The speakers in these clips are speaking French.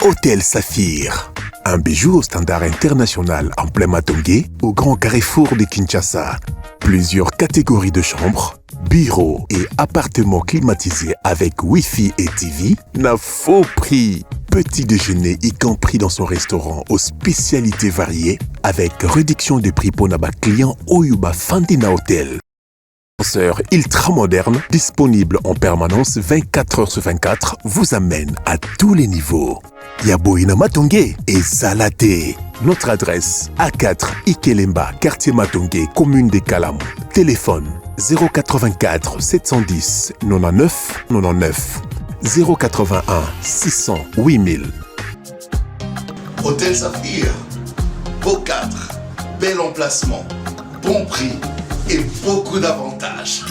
Hôtel Saphir. Un bijou au standard international en plein Matongé, au grand carrefour de Kinshasa. Plusieurs catégories de chambres, bureaux et appartements climatisés avec Wi-Fi et TV n'a faux prix. Petit déjeuner y compris dans son restaurant aux spécialités variées avec réduction de prix pour naba client Oyuba Fandina Hotel. Ascenseur ultra moderne, disponible en permanence 24 heures sur 24, vous amène à tous les niveaux. Yaboina Matongé et Zalaté. Notre adresse A4 Ikelemba, quartier Matongé, commune des Kalam. Téléphone 084 710 99 99 081 600 8000. Hôtel Saphir, beau cadre, bel emplacement, bon prix et beaucoup d'avantages.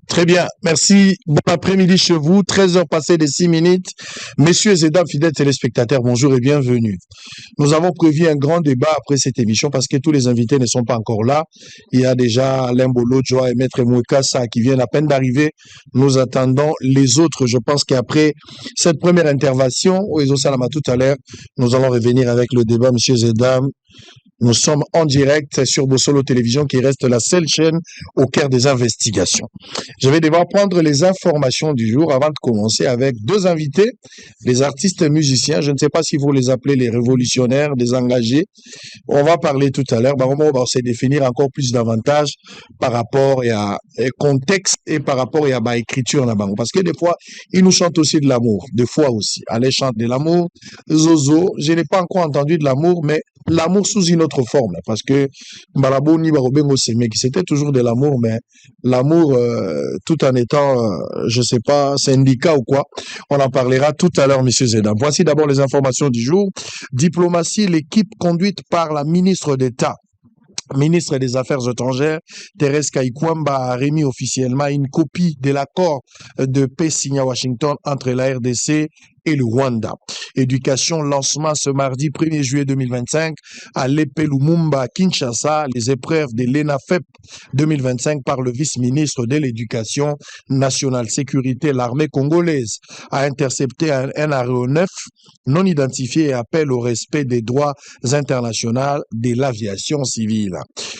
Très bien, merci. Bon après-midi chez vous, 13h passées de 6 minutes. Messieurs et dames, fidèles téléspectateurs, bonjour et bienvenue. Nous avons prévu un grand débat après cette émission parce que tous les invités ne sont pas encore là. Il y a déjà Alain Bolo, Joa et Maître Mouekassa qui viennent à peine d'arriver. Nous attendons les autres. Je pense qu'après cette première intervention, au Ezo Salama tout à l'heure, nous allons revenir avec le débat, messieurs et dames. Nous sommes en direct sur Bossolo Télévision qui reste la seule chaîne au cœur des investigations. Je vais devoir prendre les informations du jour avant de commencer avec deux invités, les artistes musiciens. Je ne sais pas si vous les appelez les révolutionnaires, des engagés. On va parler tout à l'heure. On va se définir encore plus davantage par rapport à contexte et par rapport à écriture. Parce que des fois, ils nous chantent aussi de l'amour. Des fois aussi. Allez, chante de l'amour. Zozo, je n'ai pas encore entendu de l'amour, mais l'amour sous une autre forme, parce que Malaboni Barobengo Semeki, c'était toujours de l'amour, mais l'amour tout en étant, je sais pas, syndicat ou quoi, on en parlera tout à l'heure, messieurs et dames. Voici d'abord les informations du jour. Diplomatie, l'équipe conduite par la ministre d'État, ministre des Affaires étrangères, Thérèse Kaikwamba, a remis officiellement une copie de l'accord de paix signé à Washington entre la RDC et le Rwanda. Éducation, lancement ce mardi 1er juillet 2025 à l'épée Lumumba, Kinshasa, les épreuves de l'ENAFEP 2025 par le vice-ministre de l'Éducation nationale. Sécurité, l'armée congolaise a intercepté un aéronef non identifié et appelle au respect des droits internationaux de l'aviation civile.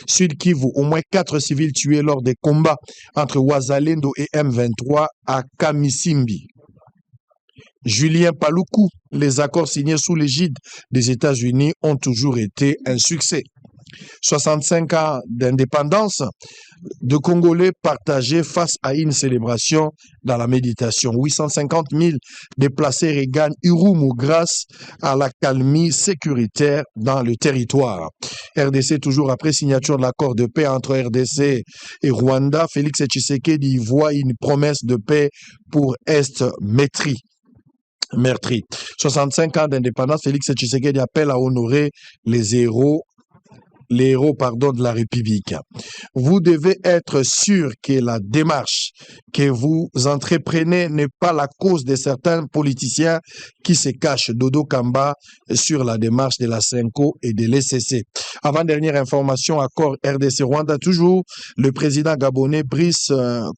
Sud Kivu, au moins 4 civils tués lors des combats entre Wazalendo et M23 à Kamisimbi. Julien Paluku, les accords signés sous l'égide des États-Unis ont toujours été un succès. 65 ans d'indépendance de Congolais partagés face à une célébration dans la méditation. 850 000 déplacés regagnent Irumu grâce à la calmie sécuritaire dans le territoire. RDC, toujours après signature de l'accord de paix entre RDC et Rwanda, Félix Tshisekedi voit une promesse de paix pour Est-Métri. Meurtri. 65 ans d'indépendance, Félix Tshisekedi appelle à honorer les héros de la République. Vous devez être sûr que la démarche que vous entreprenez n'est pas la cause de certains politiciens qui se cachent. Dodo Kamba sur la démarche de la CENCO et de l'ECC. Avant-dernière information, accord RDC-Rwanda toujours. Le président gabonais Brice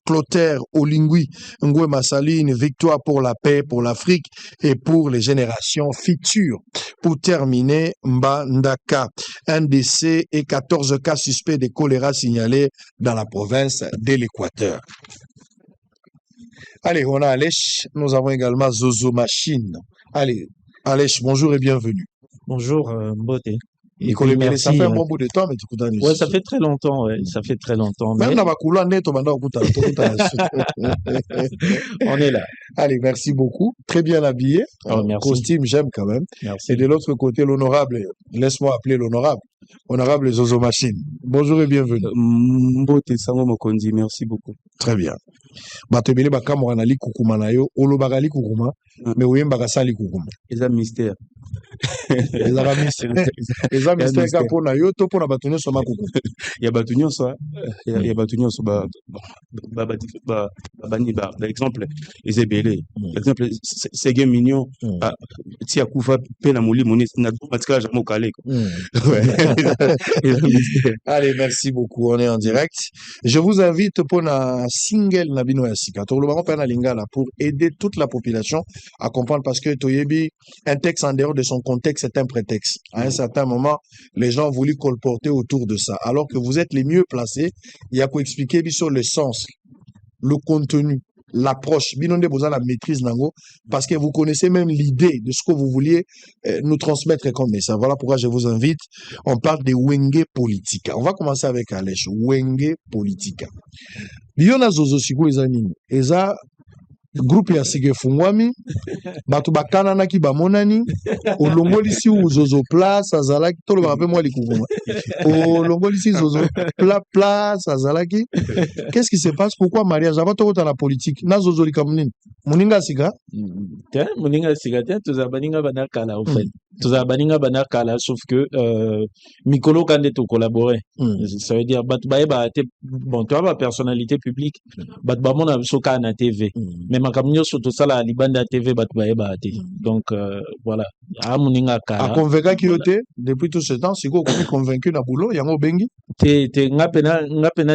Clotaire Oligui Nguema Sali, une victoire pour la paix, pour l'Afrique et pour les générations futures. Pour terminer, Mbandaka, un décès et 14 cas suspects de choléra signalés dans la province de l'Équateur. Allez, on a Alech, nous avons également Zozo Machine. Allez, Alech, bonjour et bienvenue. Bonjour, Mbote. Nicolas Mélé, ça fait un bon bout de temps, mais tu écoutes. Ouais, ça fait très longtemps, ouais, ça fait très longtemps. Même dans ma couleur, on est là. Allez, merci beaucoup. Très bien habillé. Oh, merci. Costume, j'aime quand même. Merci. Et de l'autre côté, l'honorable, laisse-moi appeler l'honorable. Honorable Zozo Machine. Bonjour et bienvenue. Mbote Sango Mokondi, merci beaucoup. Très bien. Batebele bakamora na likukuma na yo, olobaka likukuma, mais oyembaka sa likukuma. Eza mystère. Eza mystère. Eza mystère ka pona yo to pona bato nyonso makuku. Ya bato nyonso, ya bato nyonso ba bani ba exemple ezebele ebele. Par exemple, c'est game mignon. Si à Koufa, peine à mouler, mon n'a pas de jamais au calé. Allez, merci beaucoup. On est en direct. Je vous invite pour un single Nabino Yassika. Pour aider toute la population à comprendre parce que Toyebi, un texte en dehors de son contexte est un prétexte. À un certain moment, les gens ont voulu colporter autour de ça. Alors que vous êtes les mieux placés, il y a qu'à expliquer sur le sens, le contenu, l'approche, binonde besoin la maîtrise nango, parce que vous connaissez même l'idée de ce que vous vouliez nous transmettre comme message. Voilà pourquoi je vous invite. On parle de Wenge Politika. On va commencer avec Alèche. Wenge Politika. Biona Zozo Sigo Ezanini. Eza groupe ya Sige Fungwami. Batu bakana naki bamonani. Olongolisi ou Zozo Place. Azalaki. Tolo barape moi likuvuma. Olongolisi Zozo Place. Azalaki. Qu'est-ce qui se passe? Pourquoi mariage? Avant tout dans la politique. Na Zozo Likamunini. Moninga Siga? Moninga Siga. Tous abaninga banakala au fait. Tous abaninga banakala sauf que Mikolo Kande to collaborer. Ça veut dire Batbaye bon toi ma personnalité publique. Batba mon abisoka na TV. Mais ma caminho surtout ça la libanda TV Batbaye baate. Donc voilà. A Moninga kala. A convaincu qui était depuis tout ce temps, c'est quoi convaincu na boulot yango bengi? T'es ngapena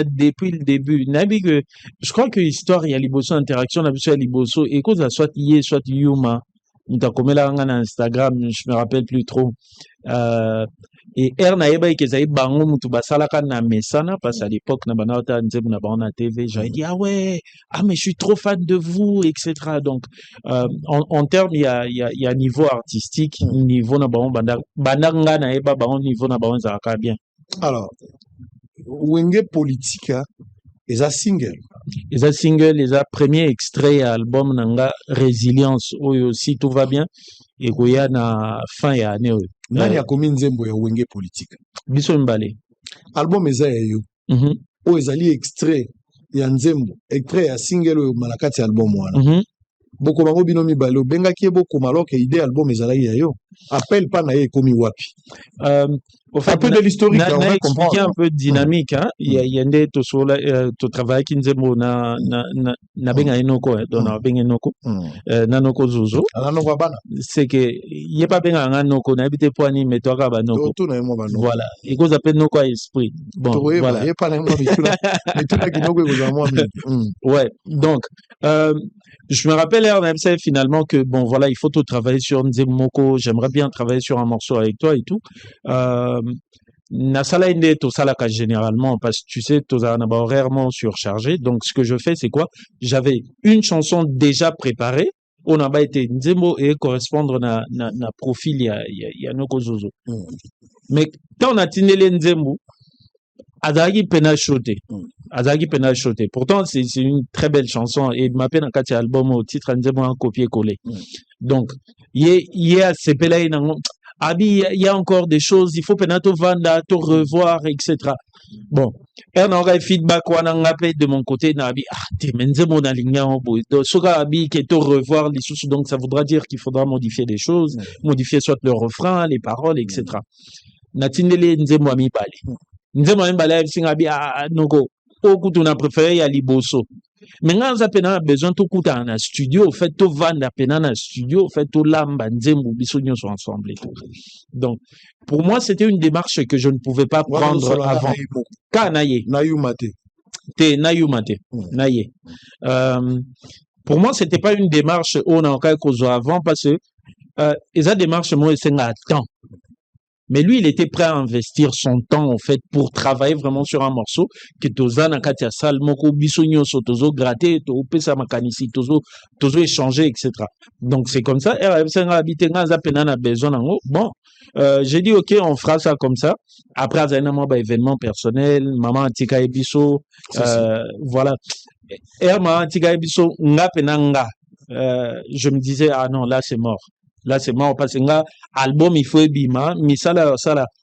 depuis le début. Nabi que je crois que l'histoire il y a liboso interaction na biso liboso et cause soit yé soit yuma. Mutakomela nga na Instagram, je me rappelle plus trop. Et na yeba ikezai bango mutu basalaka na mesana parce à l'époque na banata nzemu na bana TV, j'avais dit ah ouais, ah mais je suis trop fan de vous etc. Donc en termes il y a niveau artistique, niveau na bango bandanga na yeba bango niveau na bango zaka bien. Alors Wenge Politika eza single. Les single, les premier extrait album nanga Résilience oyo si tout va bien et koya na fin ya année oyo. Nani a komi nzembo ya Wenge Politika? Biso mbale. Album eza ya yo. O ezali extrait ya nzembo, extrait ya single oyo malakati album wana. Boko bango bino mibale benga ki boko maloke idée album ezali ya yo. Appelle pas na ye komi wapi. Au fait, un peu de l'historique, on va comprendre. Un peu dynamique, hein. Il y a des to travail qui nzembo na benga inoko donc na benga inoko na noko zozo. Noko bana. C'est que y a pas benga nga noko na habité poani mais toi ka ba noko. Voilà. Et cause appelle noko esprit. Bon, voilà. Y a pas moi mais tout la kinoko ko moi. Ouais. Donc je me rappelle finalement que bon voilà, il faut tout travailler sur Nzemoko, j'aimerais bien travailler sur un morceau avec toi et tout. Nasala inde to salaka généralement parce que tu sais to za na horairement surchargé, donc ce que je fais c'est quoi, j'avais une chanson déjà préparée on a pas été Nzembo et correspondre na profil ya noko zozo mais quand on a tinelé Nzembo Azagi pena choté. Pourtant, c'est une très belle chanson et ma peine en quatre album au titre Nzembo en copier-coller. Donc, il y a ces pelés Abi, il y a encore des choses, il faut penato vanda, to revoir, etc. Bon, on aurait feedback de mon côté, Nabi, t'es Nzembo na ligne en bout. Donc, soga Abi, qui est au revoir les sous, donc ça voudra dire qu'il faudra modifier des choses, modifier soit le refrain, les paroles, etc. Natinele Nzembo ami bale. Nzembo mbala singabi noko okutu na préféré ya liboso mais nga pena besoin to kuta na studio fait to vanda pena na studio fait to lamba nzembo biso nyonso ensemble et tout. Donc pour moi c'était une démarche que je ne pouvais pas prendre avant kanaye nayumate naye pour moi c'était pas une démarche on a encore cause avant parce que esa démarche moi c'est un temps. Mais lui, il était prêt à investir son temps, en fait, pour travailler vraiment sur un morceau, que toza na katia sal, moko bisonyo so tozo gratter, to pesa makanisi, tozo échanger, etc. Donc, c'est comme ça. Bon, j'ai dit, OK, on fera ça comme ça. Après, événement personnel, maman antika ebiso, voilà. Et maman antika ebiso, nga penanga. Je me disais, ah non, là, c'est mort. Là, c'est mort parce que album, il faut bima, mais ça là,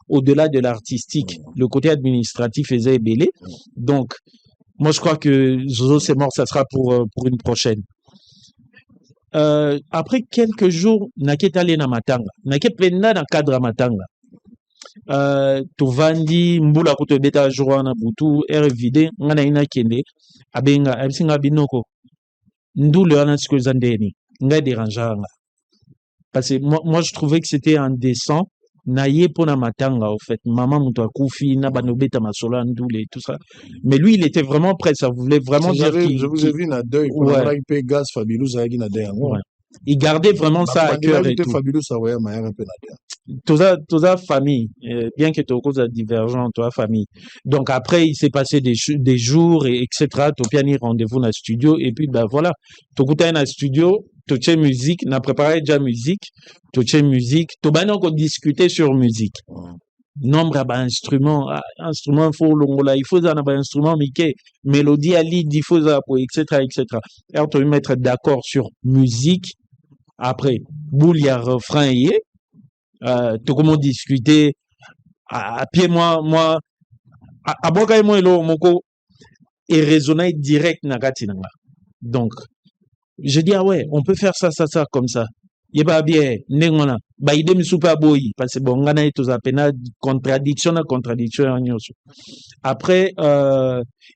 au-delà de l'artistique, le côté administratif est ébélé. Donc, moi, je crois que Zozo, c'est mort, ça sera pour une prochaine. Après quelques jours, naket allé na matanga, naket penda na cadre matanga. Tovandi mbula kuto beta jour na butu, air vide, ngana ina kende, abenga, absinga binoko. Ndou le wana siko zandeni. Nga dérangeant. Parce que moi, je trouvais que c'était indécent. Naye pona matanga, au fait. Maman moutoua koufi, na banobeta masola, ndoule et tout ça. Mais lui, il était vraiment prêt. Ça voulait vraiment dire qu'il... Je vous ai vu na deuil. Pour Ouais. la IP Gaz Fabulous Zagi na deuil. Ouais. Il gardait vraiment ça à cœur et tout. Fabulous Savoya Maya un peu na deuil. Toza famille, bien que tu cause divergent, toi famille. Donc après, il s'est passé des jours et etc. Tu as rendez-vous dans le studio et puis ben voilà, tu as dans le studio, tu as musique, tu as préparé déjà musique, tu as musique, tu as encore discuté sur musique. Nombre d'instruments, instruments faut longola, il faut un instrument miké, mélodie à lead, il faut etc. Alors tu vas mettre d'accord sur musique. Après, boule il y a refrain et tout comment discuter à pied moi à boka moi elo moko et raisonner direct na kati nanga. Donc je dis ah ouais, on peut faire ça comme ça. Yeba bien nengona ba ide misupa boyi parce que bon ngana to za pena contradiction nyonso. Après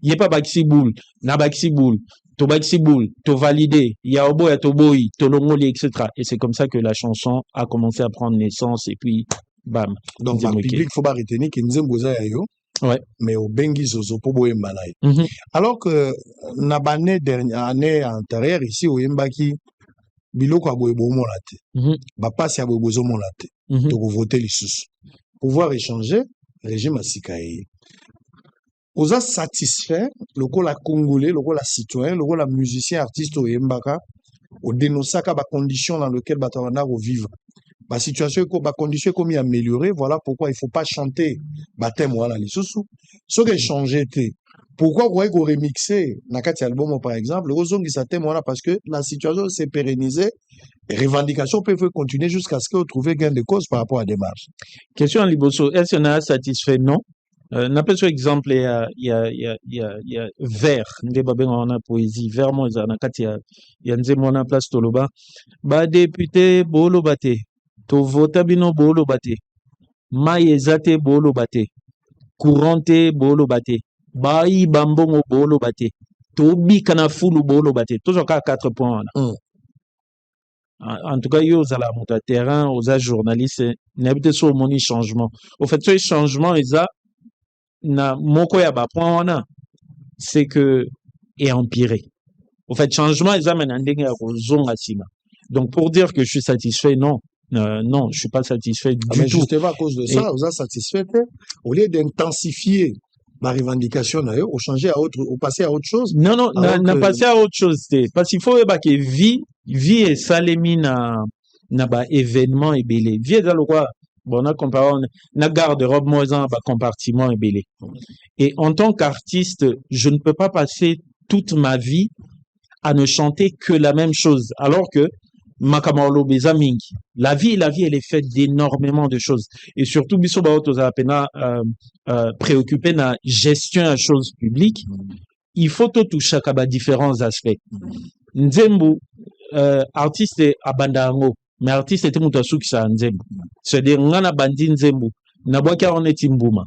yeba baxi boule na baxi boule to baxi boule to validé ya obo ya to boyi to longoli etc. Et c'est comme ça que la chanson a commencé à prendre naissance et puis bam. Donc le public faut pas retenir que Nzembo za yo. Ouais. Mais au bengi zozo po boyemba na yo. Alors que na bané dernière année antérieure ici au yembaki biloko aboyebo molate. Ba passe aboyebo molate. To voter lisusu. Pouvoir échanger régime asikaye. Oza satisfait lokola congolais, lokola citoyen, lokola musicien, artiste au yembaka au dénonçaka ba conditions dans lesquelles batavana vivre. Ba situation ba condition comme améliorer, voilà pourquoi il faut pas chanter baptême wala lisusu. Ce que changer té. Pourquoi vous voyez qu'on remixer nakati album par exemple, ozongi sa thème wala parce que la situation s'est pérennisée et revendications peuvent continuer jusqu'à ce que vous trouviez gain de cause par rapport à la démarche. Question Liboso, est-ce qu'on a satisfait? Non. N'a pas exemple il y a vers ndebabe on a poésie vers moi za nakati ya nzemo na place toloba ba député bolo bate to vota bino bolo bate maïezate bolo bate courante bolo bate bayi bambongo bolo bate to bikana fulu bolo bate toujours qu'à 4 points là. En tout cas, yo aux la monta terrain, aux journalistes, n'habite sur mon changement. Au fait, ce changement ils a na moko ya ba point wana c'est que est empiré. Au fait, changement ils amènent un ndenge ya kozonga sima. Donc pour dire que je suis satisfait, non. Non, je suis pas satisfait du mais tout. Justement à cause de ça, vous êtes satisfait au lieu d'intensifier ma revendication au changer à autre, au passer à autre chose. Non, n'a passé à autre chose. Parce qu'il faut que vie et salemi na ba événement et belé. Vie est dans le quoi? Bon, on a comparé, na garde-robe moisin, ba compartiment et belé. Et en tant qu'artiste, je ne peux pas passer toute ma vie à ne chanter que la même chose. Alors que, Makamalo Bezamingi. La vie, elle est faite d'énormément de choses. Et surtout, biso ba otoza pena préoccupé na gestion à choses publiques. Il faut tout toucher à différents aspects. Nzembo, artiste abandango, mais artiste était mutasuki sa Nzembo. C'est-à-dire, ngana bandi Nzembo, nabwaka on est imbuma.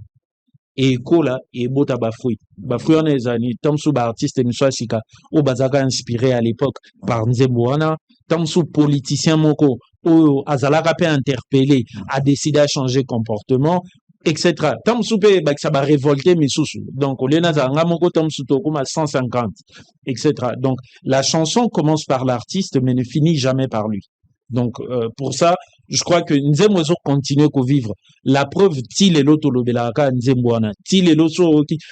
Et kola, et bota bafui. Bafui on est ani, tamsou ba artiste miswasika, ou bazaka inspiré à l'époque par Nzembo wana, tamsou politicien moko, ou azalaka pe interpellé, a décidé à changer comportement, etc. Tamsou pe, ça va révolter misusu. Donc, au lieu na moko tamsou tokuma 150, etc. Donc, la chanson commence par l'artiste, mais ne finit jamais par lui. Donc, pour ça, je crois que Nzembo continue à vivre. La preuve, til et l'autre lobelaka Nzembo wana. Til et l'autre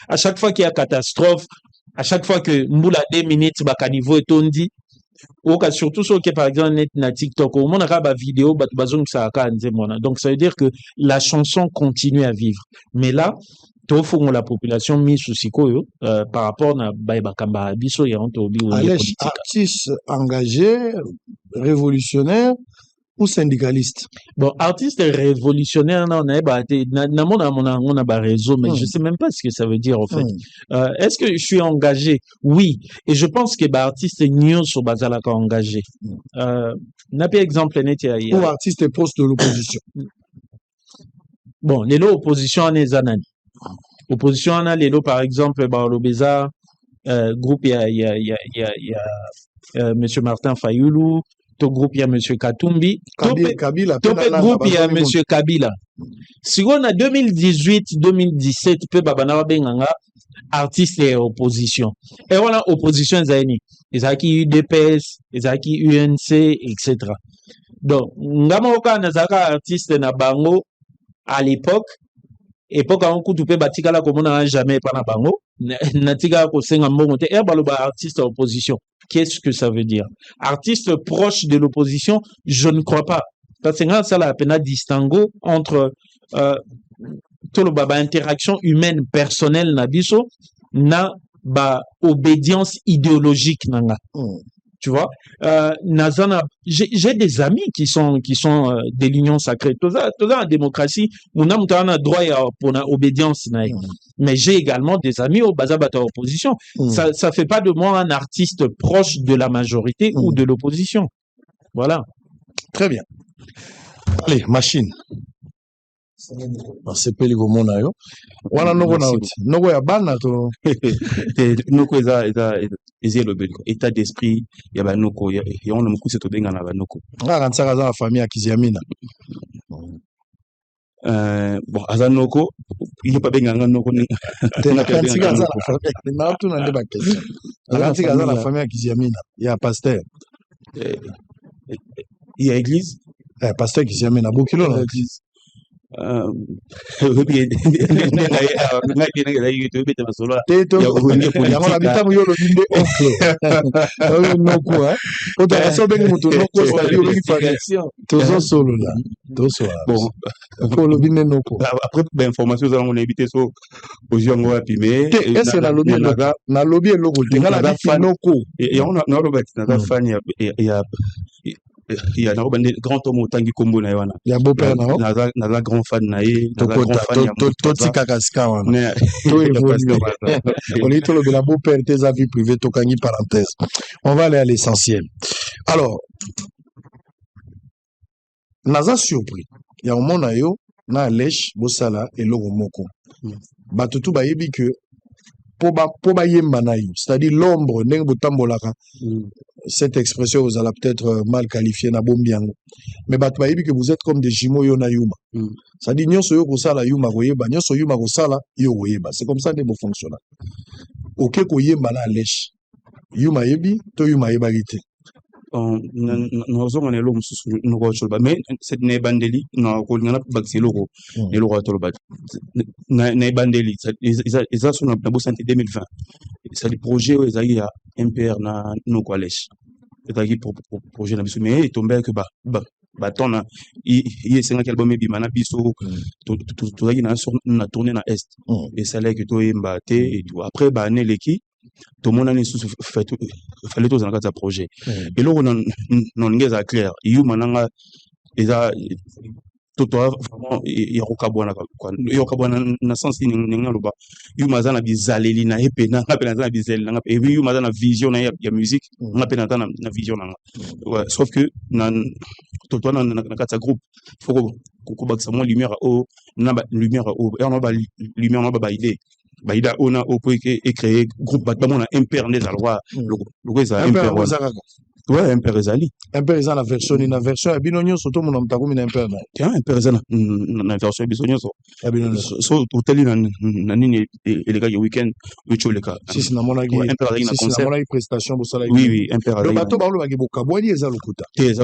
à chaque fois qu'il y a catastrophe, à chaque fois que Mboula 2 minutes, bakanivo et tondi, surtout ceux qui, par exemple, net na TikTok, au monde a vidéo, donc ça veut dire que la chanson continue à vivre. Mais là, la population mise sous sikoyo par rapport à Baïbakamba Biso et Antobi ou artiste engagé, révolutionnaire ou syndicaliste? Bon, artiste révolutionnaire, on a réseau, mais je sais même pas ce que ça veut dire, en fait. Est-ce que je suis engagé? Oui. Et je pense que, artiste est sur Bazalaka engagé. N'a pas exemple, ou artiste proche de l'opposition. Bon, les opposition en est anani. Opposition en a, les par exemple, l'obéza, groupe il y a monsieur Martin Fayoulou, to groupe il y a monsieur Katumbi, Kabila to groupe il y a monsieur Kabila. Si on a 2018-2017 pe babana benganga artiste et opposition. Et on a opposition zaini, ezaki UDPS, ezaki UNC etc. Donc ngama oka nazaka artiste na bango à l'époque époque en coup tu peux batika la comme on jamais pas na bango natika ko senga mbongo te e baloba artiste opposition. Qu'est-ce que ça veut dire? Artiste proche de l'opposition, je ne crois pas. Parce que ça la peine à distinguer entre tout le baba interaction humaine personnelle na biso na ba obédience idéologique nanga. Tu vois, nazana, j'ai des amis qui sont de l'union sacrée. Tout ça en démocratie, on a droit pour la obédience. Mais j'ai également des amis au bazabata opposition. Ça fait pas de moi un artiste proche de la majorité ou de l'opposition. Voilà. Très bien. Allez, machine. C'est pas le mot na yo. Wana noko na oti. Noko ya bana to. Noko eza le état d'esprit ya ba noko ya on a beaucoup cette benga na ba noko. Nga kantsaka za famille ya Kiziamina. Bon azanoko il pas benga noko ni. Tena kantsika za na tu na ndeba question. Kantsika za la famille ya Kiziamina ya pasteur. Il y a église. Pasteur Kiziamina bokilo na église. Après information on a évité ça aux gens on a pimé est-ce que na lobby eloko ngala noko et on a na fan il y a un grand homme tangi kombo na wana ya beau-père na la grand fan na ye to tikakaska wana to évolue on est le la beau-père tes avis privés to kangi parenthèse. On va aller à l'essentiel. Alors naza surpris ya omona yo na lèche bosala eloko moko batutu bayebi que po ba yemba na yo, c'est-à-dire l'ombre ndenge botambolaka. Cette expression vous allez peut-être mal qualifier na bombiango, mais batu bayebi que vous êtes comme des jumeaux yo na yuma. C'est-à-dire nyonso yo kosala yuma koyeba, nyonso yuma kosala yo koyeba. C'est comme ça que vous fonctionnez. OK koyeba na lèche. Yuma yebi to yuma yeba gite. Nous avons un homme sous nous mais cette nebandeli non qu'on a pas c'est logo les logo tout le bas nebandeli ils ont son abonnement santé 2020 c'est le projet où ils a MPR na nos collèges c'est-à-dire pour projet na biso mais tombé que bah ton il est 5 albums bimana biso tout na tourné na est et ça là que toi mbaté et tout après bah né l'équipe tout le monde a fallait tous dans un projet et là on est clair you mananga eza toto vraiment ya rokabwana quoi yo kabwana na sens ni ngaloba you mazana bizaleli na epe na ngapela na bizeli na et you mazana vision na ya musique ngapela na vision na ouais sauf que na toto na kata groupe faut ko bakisa mo lumière au na lumière au et on a lumière on a idée baïda on a et créé groupe battement on a imperné à loi le ça imper ouais imper ezali imper za la version na version abinonyo soto mon mtako mina imper na tiens imper za na version bisonyo so hôtel na nini les gars le week-end ucho le cas si na mona na prestation bo sala oui imper le bateau ba lo ba ke bokabwani eza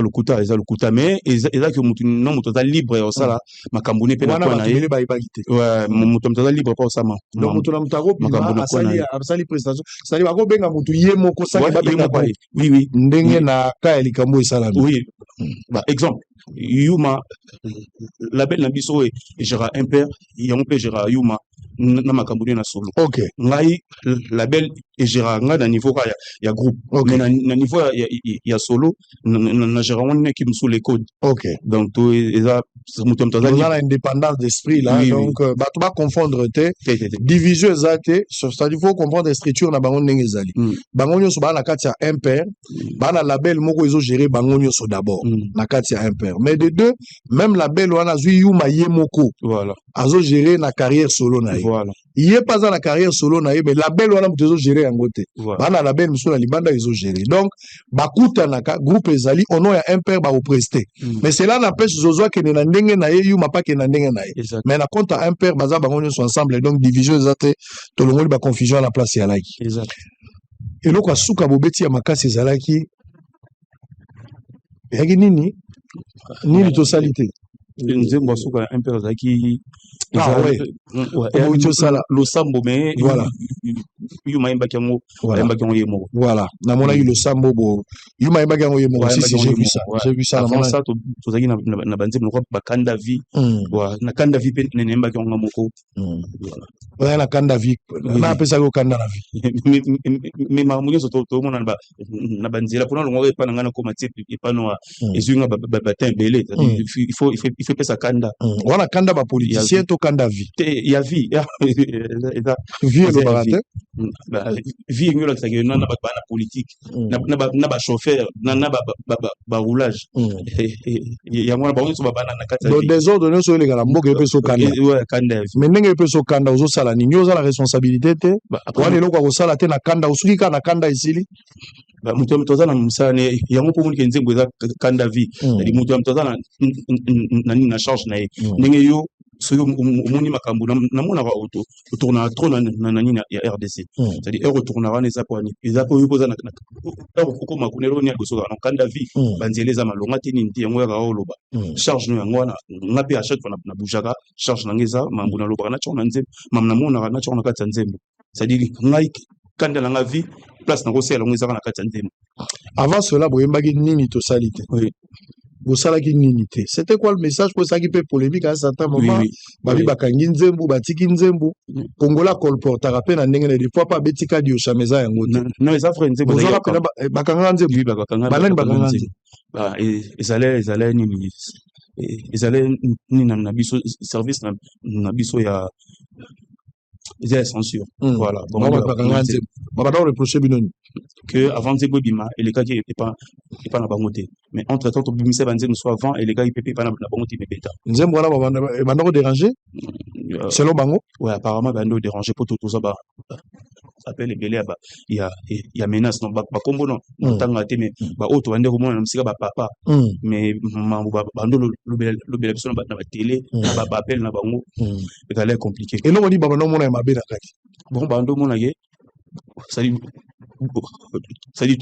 lokuta mais eza que mutu za libre au sala makambuni pe na kwa na ye ouais mutu za libre pas ça donc mutu na mtako asali prestation sali ba ko benga mutu ye moko sala ba benga oui ndenge na ka likambo esala oui bah exemple yuma label na biso et gera imper ya mpe gera yuma na makambuni na solo OK ngai label et gera nga na niveau ya groupe mais na niveau ya solo na gera on qui me sous les codes OK donc to eza mutu mtaza la indépendance d'esprit là donc ba to ba confondre te division exacte c'est-à-dire faut comprendre structure na bango ndenge ezali bango nyoso ba na kati ya imper ba na label moko ezo gérer bango nyoso d'abord na kati ya imper mais de deux même label wana zui yuma ye moko voilà azo gérer na carrière solo na ye Voilà. Il est pas dans la carrière solo na ye, mais label wana mutu ezo gérer yango te. Voilà. Bana label musu na libanda ezo gérer. Donc bakutanaka groupe ezali ono ya un père ba prester. Mais cela n'empêche Zozo que na ndenge na ye yuma pas que na ndenge na ye. Exact. Mais na compte un père baza bango nyonso ensemble donc division ezate to longoli ba confusion à la place ya like. Exact. Eloko asuka bobeti ya makasi ezalaki yaki nini tosalité. Nzembo asuka un peu azaki Ah ouais. le sambo mais Voilà. yuma imba kyango Voilà. imba kyango yemo. Voilà. Namona le sambo bo. Yuma imba kyango yemo. Si j'ai vu ça. J'ai vu ça. Avant ça tozaki na banzembo ko bakanda vie. Voilà. Na kanda vie pe nemba kyango moko. Ouais, na kanda vie. Na pesa ko kanda na vie. Mais mamunyo so to mona na banzela pona longo epa ngana ko matipe epano ezuinga batin belé. Il faut pesa kanda. Wana kanda ba politicien to kanda vie. Il y a vie. Vie le barate. Vie ngolo tsaki na ba politique. Na ba chauffeur, na ba roulage. Ya mwana ba onso ba na kata. Donc des ordres ne sont les gars mboka pe so kanda. Ouais, kanda. Mais ndenge pe so kanda ozo sala nini oza la responsabilité te. Wana eloko ko sala te na kanda osuki ka na kanda isili. Mutu mtoza na musane yango po muni kenze ngoza kanda vie. Ndi mutu mtoza na charge na ye. Ndenge yo soyo omoni makambo na mona ba auto tourna trop na nani ya RDC. C'est-à-dire retournera na zaponi. Izapo yo poza na ko makunelo ni agoso na kanda vie banzeleza malonga tini ndi yango ya oloba. Charge no yango na ngapi à chaque fois na bujaka charge na ngeza mambo na loba na chona nze mam na mona na chona katsa nzembo. C'est-à-dire ngai kanda na vie place na kosela ngeza na katsa nzembo. Avant cela boyembaki nini tosalité. Oui. Bosalaki nini te. C'était quoi le message pour ça qui peut polémique à un certain moment. Babi bakangi nzembo batiki nzembo kongola kolportaka pe na ndenge na des fois pas betika dio chameza yango. Non eza frère nzembo bakanga nzembo bakanga banani bakanga nzembo. Ba ezale nini ezale ni na biso service na biso ya ils censure. Voilà. Bon, on va reprocher binoni que avant Nzembo bima et les gars qui étaient pas na bangoté. Mais entre temps bimise banze nous soit avant et les gars ils étaient pas na bangoté mais bêta. Nzembo là bando déranger selon bango. Ouais, apparemment bando déranger pour tout ça ba appelle les belé ba il y a menace non ba kombo non tanga te mais ba auto bande ko mona msika ba papa mais bando le belé biso na ba télé ba appel na bango et ça l'air compliqué. Et non on dit ba non mona mabe na kaki. Bon bando mona ye ça dit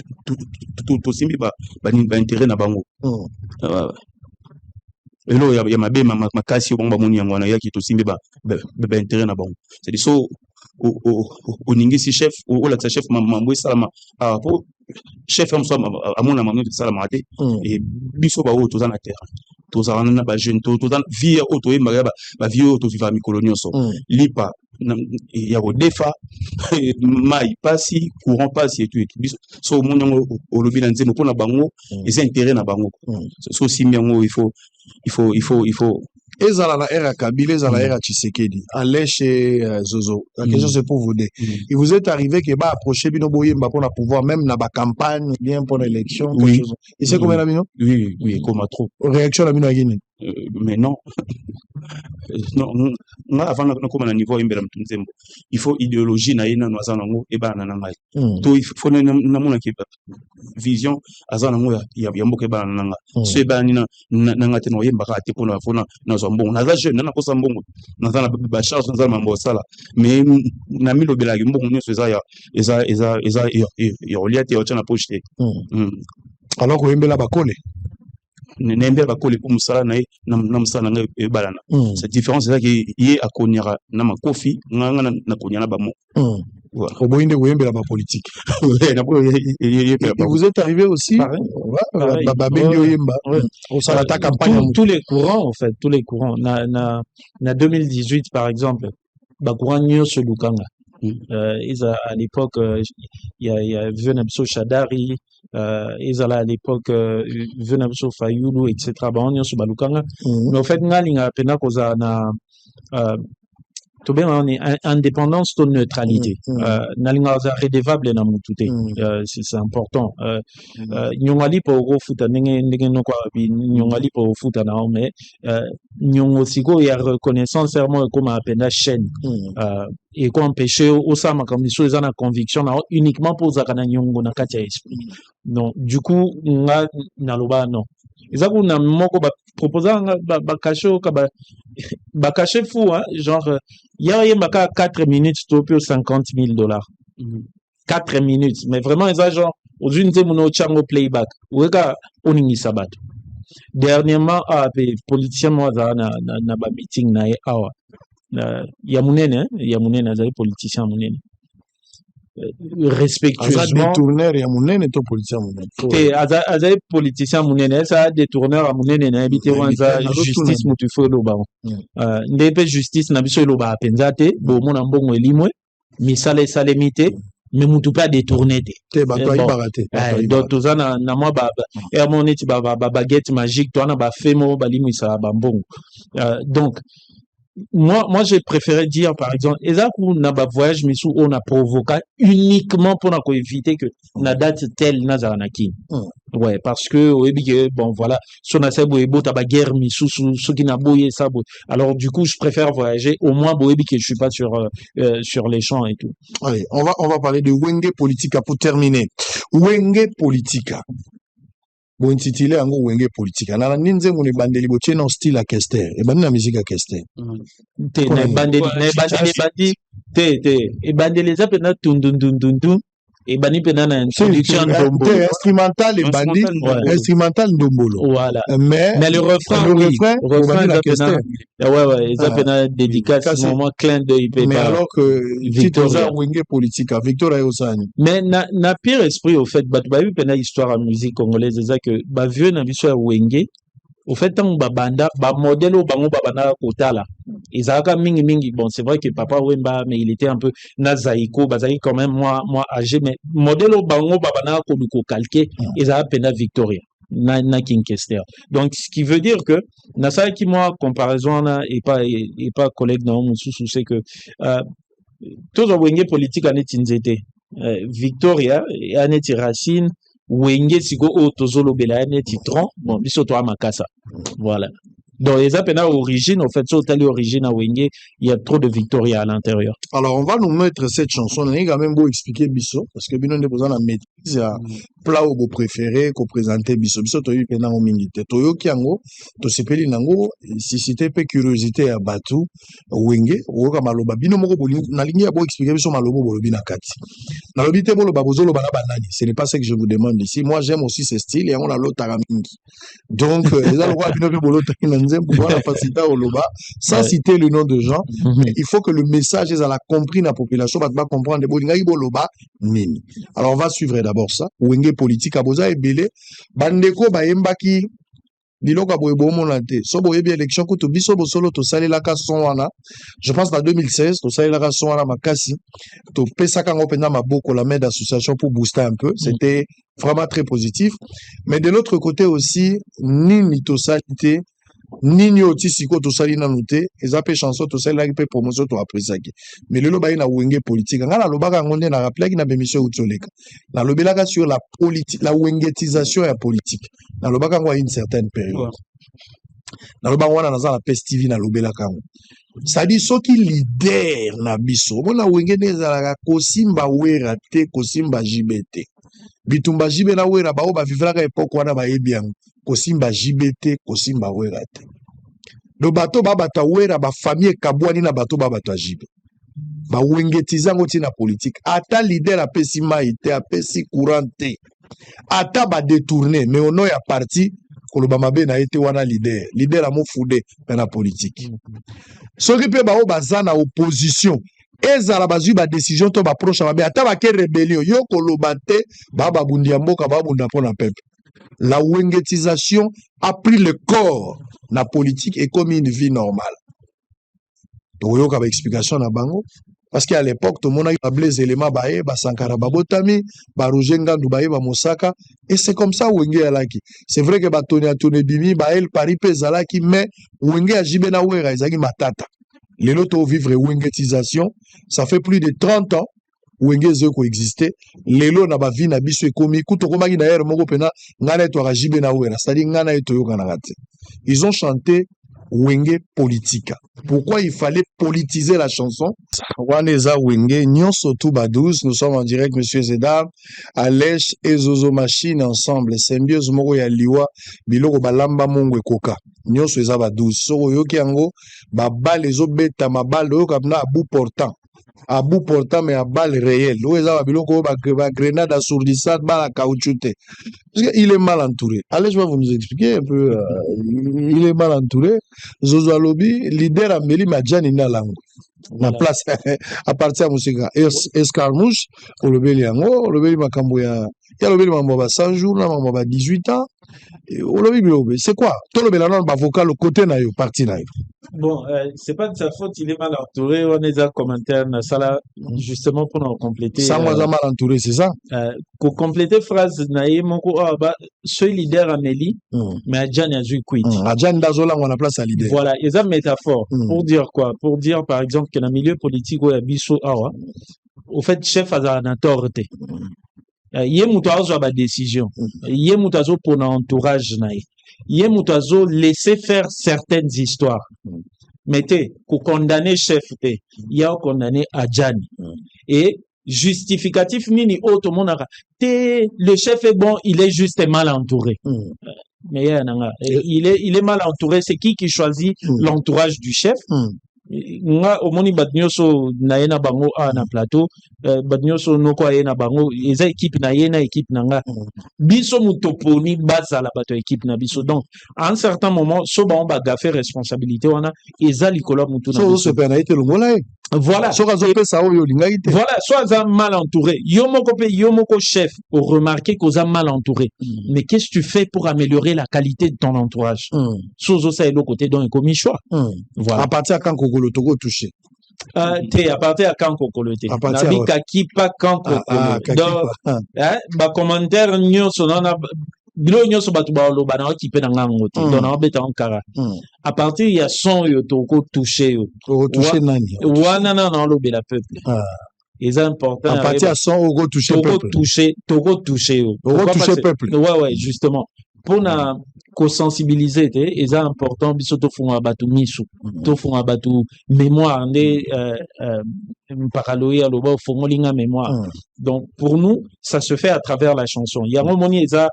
tout simbi ba intérêt na bango. Et là il y a mabe makasi bon ba moni yango na yaki to simbi ba intérêt na bango. C'est dit so au ningisi chef ou la chef mambo salama pour chef am so amona mambo salama te et biso ba o to za na terre to za na ba jeune to za vie auto e maga ba vie auto viva mi colonio so lipa ya ko defa mai pasi courant passe et tout biso so monyango o lobi na nzemo pona bango les intérêts na bango so simbiango il faut ezala na era Kabila ezala era Tshisekedi allez chez Zozo la question c'est pour vous deux il vous est arrivé que ba approcher bino boyemba pour pouvoir même na ba campagne bien pour l'élection quelque chose et c'est combien la bino oui comme trop réaction la bino agini mais non avant na comme na niveau imbela mtunzembo il faut idéologie na yena noza nango e bana na ngai to il faut na mona ke vision azana ngo ya mboke bana nanga so e bana na ngate no yemba ka te pona fona na zo mbongo na za jeune na kosa mbongo na za ba charge na za mambo sala mais na milo belagi mbongo nyo eza ya oliate ya chana pochete alors ko yembela bakole nembe bakole pour musala na musala nga ebalana cette différence c'est que yé akonyara na makofi nga na konyana ba mo voilà au boinde ko yembela ba politique vous êtes arrivé aussi ba benyo yemba au sala ta campagne tous les courants en fait tous les courants na 2018 par exemple ba courant nyonso lukanga à l'époque il y a Venabso Shadari ezala à l'époque Venabso Fayulu etc. ba onyo so balukanga mais en fait ngalinga pena koza na bien on est indépendance de neutralité nalinga za redevable na mutute c'est important nyongali po futa ndenge no kwa nyongali po futa na mais nyongo siko ya reconnaissance vraiment comme apenda chaîne et quoi empêcher au sama comme ils ont conviction na uniquement pour zakana nyongo na kati ya esprit non du coup nga naloba non ezaku na moko ba proposer ba cacher ba cacher fou hein genre hier maka 4 minutes topio $50,000 4 minutes mais vraiment les genre aujourd'hui nous mono chango playback weka oningi sabato dernièrement politicien moi na ba meeting na awa ya munene azali politicien munene respectueusement détourneur ya munene to politicien munene azali politicien munene ça détourneur ya munene na habité wanza justice mutu fo loba ndepe justice na biso loba penza te bo mona mbongo elimwe misale salemite mais mutu pas détourné te ba toi ibaraté donc tozana na moi ba moneti ba baguette magique toi na ba femo ba limisa ba mbongo donc moi j'ai préféré dire par exemple ezaku na ba voyage misu on a provoqué uniquement pour éviter que na date telle na zanaki ouais parce que bon voilà son asebo ebo ta ba guerre misu ce qui na boyé ça alors du coup je préfère voyager au moins boyebi que je suis pas sur les champs et tout. Allez, on va parler de Wenge Politika pour terminer. Wenge Politika bon intitulé yango Wenge Politika na ninze ngone bandeli botie na style à Kester et bandi na musique à Kester te na bandeli te e bandeli za pena tundundundundu et bani pena na introduction ndombo instrumental et bandi instrumental ndombolo voilà mais le refrain za pena ouais za pena dédicace moment clin d'œil mais alors que Victoria Wenge Politika Victoria Osani mais na pire esprit au fait ba pena histoire en musique congolaise ça que ba vieux na biso ya Wenge au fait tant babanda ba modèle au bango babana kotala ezaka mingi bon c'est vrai que papa Wemba mais il était un peu nazaiko bazaki quand même moi âgé mais modèle au bango babana ko calquer ezaka pena Victoria na King Kester donc ce qui veut dire que na ça qui moi comparaison na et pas collègue na mususu c'est que tous les Wenge politique aneti nzete Victoria aneti Racine Wenge siko o tozolo bela neti tron bon biso to makasa voilà donc les appels origine en fait sur telle origine à Wenge il y a trop de Victoria à l'intérieur. Alors on va nous mettre cette chanson on a quand même beau expliquer biso parce que bino ne besoin la maîtrise à plat au préféré ko présenter biso to yu pena o mingite to yo kiango to sepeli nango susciter pe curiosité à batu Wenge o ka maloba bino moko na ligne ya beau expliquer biso malobo bolobi na kati na lobité bolo babozolo bana banani ce n'est pas ce que je vous demande ici moi j'aime aussi ce style et on la lotara mingi donc les alwa bino ke bolo sans citer le nom de gens, il faut que le message est à la compris la population, va comprendre alors on va suivre d'abord ça. Wenge Politika boza ebele bandeko bayembaki biloko boye bomonate so boye bi élection ko to biso bosolo to salela ka son wana je pense en 2016 to salela ka son wana makasi to pesaka ngo penda maboko la main d'association pour booster un peu c'était vraiment très positif mais de l'autre côté aussi nini to salite nini oti siko to sali na noté ezape chanson to sali la pe promotion to apprécier mais le loba na Wenge Politika ngala lobaka ngonde na rappelé ki na bémission utoleka na lobelaka sur la politique la wengetisation ya politique na lobaka ngo à une certaine période na lobaka wana na za la PSTV na lobelaka ngo sadi soki leader na biso mona Wenge nezalaka kosimba wera te kosimba jibete bitumba jibe na wera bao ba vivraka époque wana ba yebiang kosimba jibete kosimba wera te do bato babata wera ba famille kabwani na bato babata jibe ba wengetizango tina politique ata leader apesi maite apesi courante ata ba détourner mais ono ya parti koloba mabe na été wana leader amo fude na politique soki pe bao bazana opposition ezala bazui ba décision to ba proche mabe ata ba ke rébellion yo koloba te ba bundi ya mboka ba bunda pona peuple. La wengetisation a pris le corps la politique et comme une vie normale. Donc yo ka ba explication na bango parce qu'à l'époque tout le monde a blaze élément baé ba Sankara babotami ba Rojenga Dubaï ba Mosaka et c'est comme ça Wenge alaki. C'est vrai que ba Tony Bimi ba el Paris pezalaki mais Wenge a jibena wera ezaki matata. Les lotos vivre wengetisation, ça fait plus de 30 ans. Wenge zo coexister. Lelo na ba vie na biso ekomi kuto komaki na ere moko pena ngana eto akajibe na wera. C'est-à-dire ngana eto yoka na ngate. Ils ont chanté Wenge politika. Pourquoi il fallait politiser la chanson? Waneza Wenge, Nyonso Touba 12, nous sommes en direct, monsieur Zedab, Alèche et Zozo Machine ensemble, symbiose moko ya liwa, biloko balamba mongwe koka. Nyonso ezaba 12. Soko yoki yango, ba balle ezobeta ma balle yoka na bout portant. À bout portant, mais à balle réelle. Où est-ce que grenade assourdissante, balle à caoutchouc? Il est mal entouré. Allez, je vais vous nous expliquer un peu. Il est mal entouré. Zozo Alobi, leader Amélie Madjani na langue. La place à partir de Moussika. Escarmouche, Olobeli Yango, Olobeli Makamboya. Il y a Olobeli Mamboba 100 jours, Mamboba 18 ans. C'est quoi? Tout le bélanon, avocat, le côté na yo, parti na yo. Bon, c'est pas de sa faute, il est mal entouré. On est à commentaire, ça là, justement pour nous compléter. Ça, moi, mal entouré, c'est ça? Pour compléter phrase, naïe, mon coup, ce leader Amélie, mais Adjan a joué quid. Adjan Dazola, on a place à leader. Voilà, et ça, métaphore. Pour dire quoi? Pour dire, par exemple, que dans le milieu politique, où il y a Bissot, au fait, chef a un autorité. Yé moutazo a ba décision. Yé moutazo pour l'entourage naïe. Yé moutazo laisser faire certaines histoires. Mettez, pour condamner chef té, y'a condamné Adjani. Et justificatif mini autre monde le chef est bon, il est juste mal entouré. Mais il est mal entouré, c'est qui choisit l'entourage du chef? Nga omoni batnyoso na yena bango na plateau batnyoso noko yena bango eza équipe na yena équipe nanga biso mutoponi bazala bato équipe na biso. Donc à un certain moment so ba on ba gaffer responsabilité wana eza likolo mutu na biso voilà voilà soit mal entouré yomoko chef pour remarquer qu'on a mal entouré. Mais qu'est-ce que tu fais pour améliorer la qualité de ton entourage? Sozo ça est le côté donc commis choix. Voilà, à partir quand Kokolo Togo touché t'es à partir à quand Kokolo t'es nabi kaki pas quand Kokolo donc ba commentaire nyonso na bilo nyonso batu ba loba na ki pe na ngango te donc na beta ankara à partir il y a son yo toko touché yo nani wana na lobe la peuple et c'est important à partir à son go toucher peuple toko touché peuple ouais justement pour na ko sensibiliser et c'est important biso to funga batu misu to funga batu mémoire ndé paraloïa loba fongolinga mémoire. Donc pour nous ça se fait à travers la chanson. Il y a un moment ça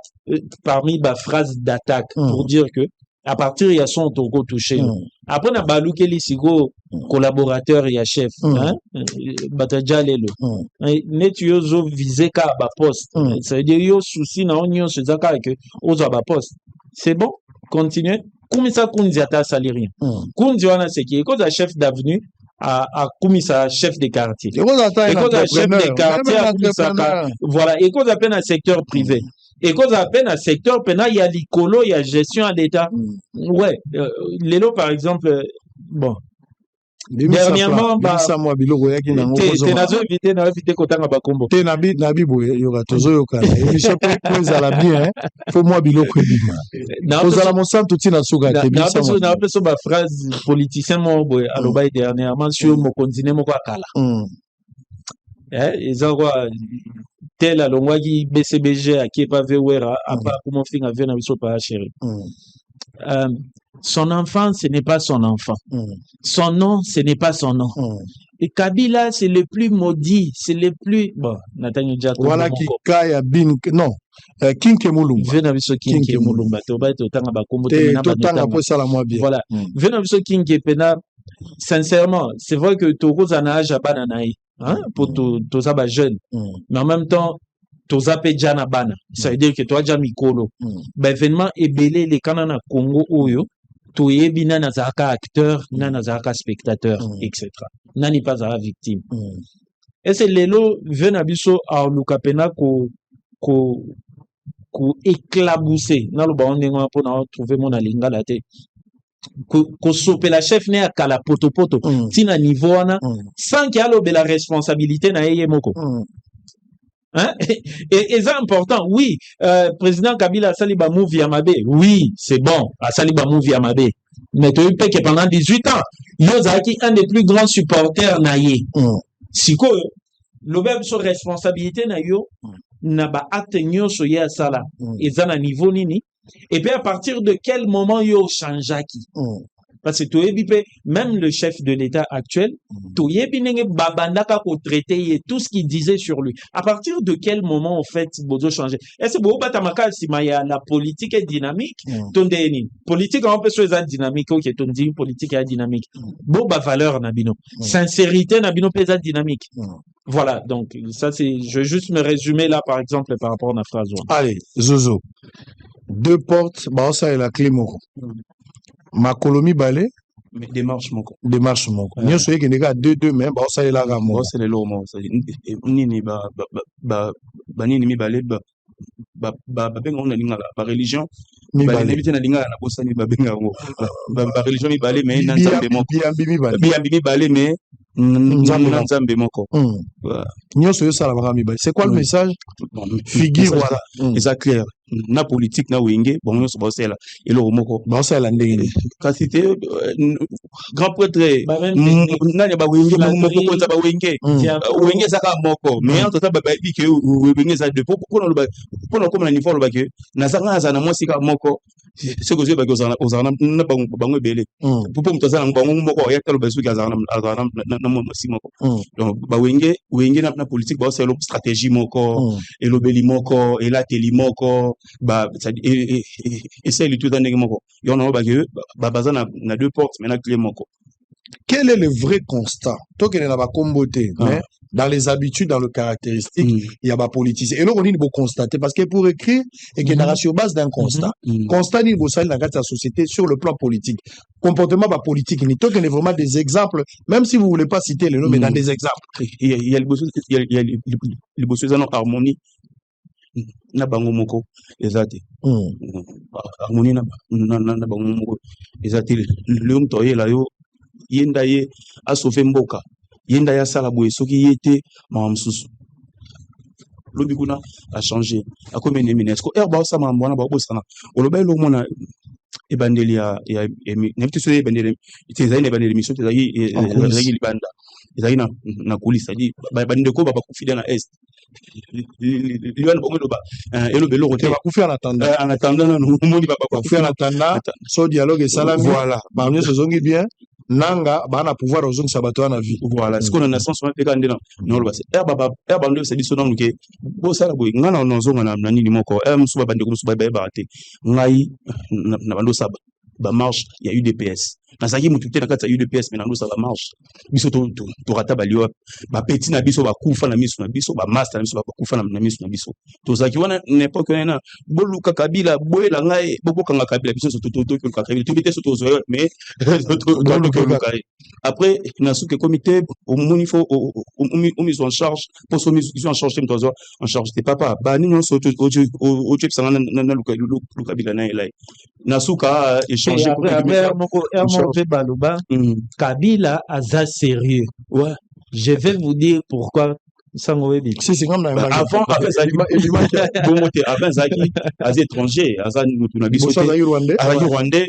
parmi ba phrases d'attaque pour dire que à partir il y a son togo touché. Après na baluke li sigo collaborateur et chef hein bataja lelo netu yo zo viser ka ba poste ça veut dire yo souci na onyo se zaka que ozo ba poste. C'est bon, continuez. Koumisa Kounziata sali rien. Kounziwana c'est qui? Écoute, chef d'avenue à Koumisa chef de quartier. Écoute, chef de quartier à Koumisa. Voilà, écoute à peine un secteur privé. Écoute à peine un secteur pénal, il y a l'icolo, il y a gestion à l'État. Ouais, Lélo par exemple, bon. Dernièrement t'es nazo éviter kotanga bakombo te nabi boye yoka tozo yoka émission pour za la bien faut moi biloko ebima kozala mosantu tina suka te bisa mo na peso ba phrase politicien mo boye aloba dernièrement sur mokonzi ne moko akala eza quoi tel alongwaki BCBG akepa vewera apa kumo finga vena biso pa chéri. Son enfant, ce n'est pas son enfant. Son nom, ce n'est pas son nom. Et Kabila, c'est le plus maudit, c'est le plus... Bon, Nathaniel Diato. Voilà qui caille à bin... Non, Kinke Moulumba. Venabiso Kinke Moulumba. Toba to tanga ba kombo te na tanga po sala moi bien. Voilà. Venabiso Kinke pena. Sincèrement, c'est vrai que Toro Zanaja bananaï, hein, pour tous aba jeunes. Mais en même temps, tozape jana bana. Ça veut dire que toi jami kolo. Ben événement ebelé les kanana Congo oyo. Toyebi nana zaka acteur, nana zaka spectateur, etc. Nani pas zaka victime. Et c'est lelo venabiso a lukapena ko éclabousser. Na lo ba ondenga po na trouver mon alinga la te. Ko sope la chef ne akala poto tina niveau wana sans qu'il y a la responsabilité na yeye moko. Hein? Et c'est important, oui. Président Kabila a saliba mouvi Yamabe. Oui, c'est bon. A saliba mouvi Yamabe. Mais tu as eu que pendant 18 ans, Yozaki, un des plus grands supporters naïe. Siko, l'objet sur responsabilité naïo, n'a pas atteint so ya sala. Et ça, na niveau nini. Et puis, à partir de quel moment yo changeaki? Parce que même le chef de l'État actuel, babandaka ko traité tout ce qu'il disait sur lui. À partir de quel moment, en fait, Bozo changer? Est-ce que la politique est dynamique? Politique, on peut choisir dynamique, ok, ton dit politique est dynamique. Bon, valeur, Nabino. Sincérité, Nabino, pesa dynamique. Voilà, donc, ça, c'est, je vais juste me résumer là, par exemple, par rapport à la phrase. Allez, Zozo. 2 portes, ça et la clé moko. Ma colonie balai. Démarche moko. Démarche moko. Nous sommes qui 2 mais ça et la gamme. C'est le lot mo. Nini nini mi balai benga on linga par religion. Mi balai na linga na bossa ni benga ngo. Par religion mi balai mais na nzambe moko. Mi balai mais nzambe moko. Nous sommes ça la mi balai. C'est quoi le message? Figure voilà. C'est clair. Na politique na wenge bon nous sommes là et le moko ça la ndenge quand c'était grand prêtre na ba wenge moko ko ba wenge wenge ça ka moko mais en tout cas ba dit que wenge ça de pour comme na niveau ba que na sanga za na mosi ka moko ce que je ba que ozana na bango belé pour mtoza na bango moko ya talo ba su ka za na mosi moko donc ba wenge na politique ba c'est l'autre stratégie moko et l'obéli moko et la télé moko et c'est tout dans moko y en a baza na 2 portes mais na clé moko. Quel est le vrai constat? Toi qui n'es pas comboté, mais dans les habitudes, dans le caractéristique, il y a pas politicien. Et là, on dit qu'il faut constater parce que pour écrire, et qu'il y a sur base d'un constat. Constat, il faut savoir dans la société sur le plan politique. Comportement pas politique. Ni toi qui n'es vraiment des exemples, même si vous voulez pas citer les noms, mais dans des exemples. Il y a les bosses en harmonie. Na bango moko ezate harmonie na bango moko ezate le mtoye la yo yenda ye a sauver mboka yenda ya sala boye soki yete mamsusu lobi kuna a changer a comme une minesco ba sa mambona ba bosana oloba lo mona ebandeli ya n'importe ce ebandeli itezai ebandeli mission tezai libanda ezai na kulisa di bandeko ba kufida na est liwana bongo loba elobe lo rote va kufi en attendant nous moni ba kufi en attendant so dialogue salami voilà parmi ce zongi bien nanga bana pouvoir ozong sabato na vie voilà ce qu'on a nation sur pe kandela non loba c'est herba ndo c'est diso donc ke bo sala boy ngana nozonga na nini moko musuba bandeko musuba ba te ngai na bando saba ba marche il y a eu des PS nazaki mututé na kati ya UDPS mais nando ça va marche biso to rata balio ba petit na biso ba kufa na miso na biso ba master na biso ba kufa na miso na biso to zaki wana n'importe na boluka kabila boyela ngai bokokanga kabila biso to kabila to bité to zo mais to après na souke comité au monifo au mise en charge pour son mise en charge en charge de papa ba ni non so au chef sanga na lu kabila na elai na souka échanger Kabila aza sérieux. Ouais. Je vais vous dire pourquoi. Si c'est comme avant Zaki, az étranger, aza Rwandais,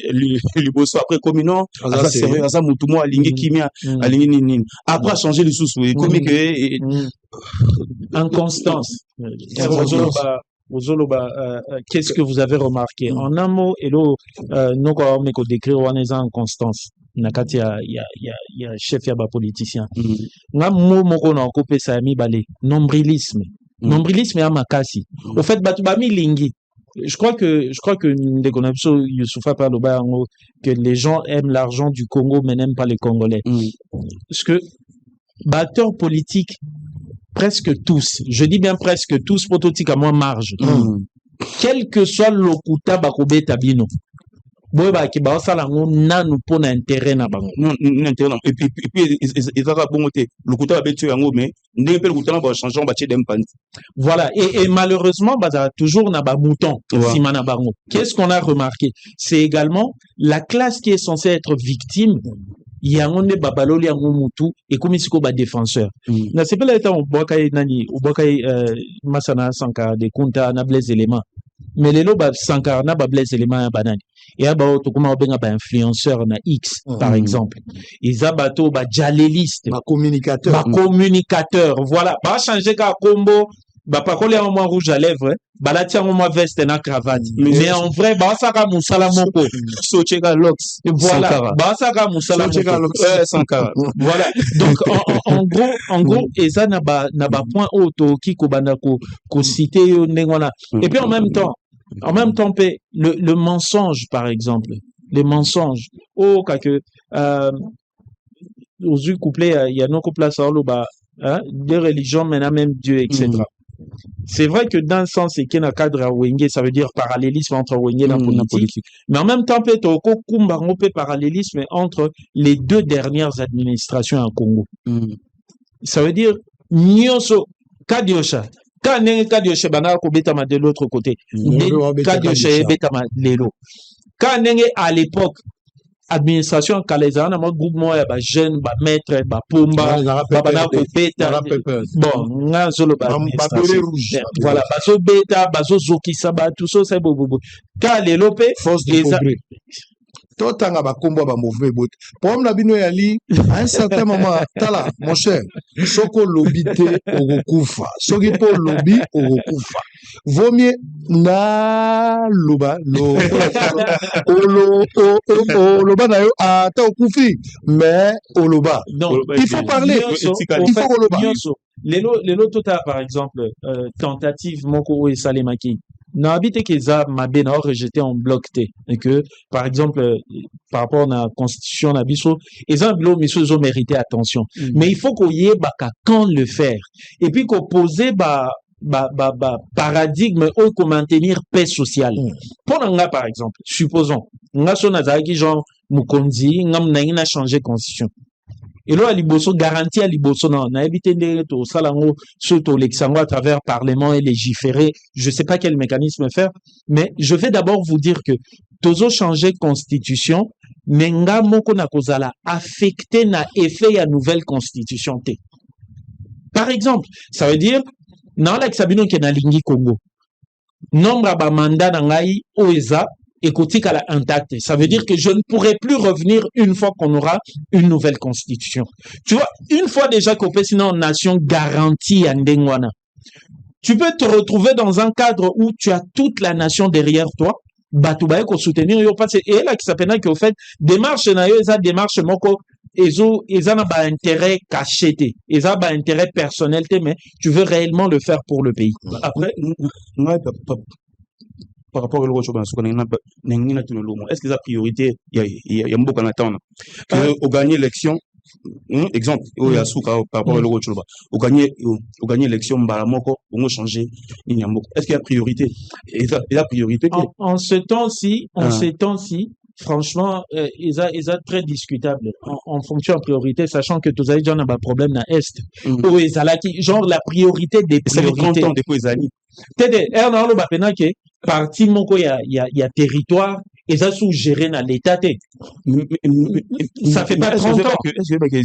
liboso après communant, aza sérieux, aza mutumo alingi kimia, alingi nini. Après changer les sous-sous, comme que inconstance. Qu'est-ce que vous avez remarqué? En un mot, nous avons décrire en constance. Nakati il y a chef ya ba politicien. Nga moko na kopé sa mi balé nombrilisme. Nombrilisme ya makasi. Au fait batu ba mi lingi. Je crois que Ndekonapso Youssoufa parle que les gens aiment l'argent du Congo mais n'aiment pas les Congolais. Parce que acteurs politiques presque tous, je dis bien presque tous, prototypes à moins marge. Quel que soit l'okuta bakobe tabino. Boy ba ki ba sala nanu pona intérêt na bango. Non intérêt et puis ils va bon côté. L'okuta ba betu yango mais ndenge pe l'okuta ba changer ba tchedem pan. Voilà et malheureusement ba toujours na ba mouton sima na bango. Qu'est-ce qu'on a remarqué? C'est également la classe qui est censée être victime. Il y a un babaloli en mutu et comme ici ba défenseur. Na c'est pas l'état on bokai nani, on bokai masana sanka de kunta na blaise éléments. mais lelo ba Sankara na ba Blaise Elema banani et ba to kuma benga ba influenceur na X par exemple ils bato ba jaléliste Ma communicateur. communicateur voilà ba changer ka combo ba pakole en moi rouge à lèvres ba la tia moi veste na cravate mais en vrai ba saka musala moko Socheka Lox. voilà Sankara. ba saka musala Socheka moko Lox. Sankara. voilà donc en gros eza na ba point auto qui ko banda ko citer yo ndengona et puis en même temps le mensonge par exemple les mensonges oh que aux yeux couplés il y a non couple ça hein deux religions maintenant même Dieu etc. C'est vrai que dans le sens c'est qu'il y a un cadre à Wenge, ça veut dire parallélisme entre Wenge et la politique. Mais en même temps, peut-être parallélisme entre les deux dernières administrations en Congo. Ça veut dire, Nyoso, Kadiosha, Kadiosha, Bana, Kobetama de l'autre côté. Kadiosha, Betama, Lelo. Kanenge à l'époque, administration Kalezana, mon groupe moi ba jeune ba maître ba pomba ba bana ko beta bon nga zolo ba rouge voilà bazo beta bazo zokisa ba tout ça c'est bobo kale lope Force du progrès. Totanga ba kombo ba mauvais bout. Problème na bino yali à un certain moment tala mon cher soko lobité okokufa soki po lobi okokufa vaut mieux na loba lo loba na yo ata okufi mais oloba non il faut parler il faut oloba lelo tota par exemple tentative moko et salemaki na habité que ça m'a bien rejeté en bloc T et que par exemple par rapport à la constitution na biso et un bloc monsieur ont mérité attention mais il faut qu'on y ait quand le faire et puis qu'on poser paradigme ou qu'on maintenir paix sociale pour nga par exemple supposons nga so na zaki genre mukonzi ngam na changer constitution et là liboso garantie à liboso na éviter to salango surtout l'exango à travers parlement et légiférer je sais pas quel mécanisme faire mais je vais d'abord vous dire que tozo changer constitution mais nga moko na kozala affecté na effet ya nouvelle constitution té par exemple ça veut dire na la sabino ke na lingi Congo nombre ba mandat na ngai oeza écoutez à la intacte. Ça veut dire que je ne pourrai plus revenir une fois qu'on aura une nouvelle constitution. Tu vois, une fois déjà qu'on fait sinon nation garantie à Ndengwana, tu peux te retrouver dans un cadre où tu as toute la nation derrière toi. Batoubaye ko soutenir yo parce et là qui s'appelle que au fait démarche na yo eza démarche moko eza na ba intérêt caché té eza ba intérêt personnel té mais tu veux réellement le faire pour le pays. Après par rapport à l'autre chose, est-ce que la priorité, il y a beaucoup d'attente au gagner l'élection, exemple, par rapport à l'autre chose, au gagner l'élection, on changer, est-ce qu'il y a priorité? Et la priorité en ce temps-ci, franchement, ils sont très discutables en fonction de priorité, sachant que tous les gens ont un problème dans l'Est. Où ils ont genre la priorité des priorités. T'es parti moko il y a territoire et ça sous géré dans l'état ça fait pas 30 ans est-ce que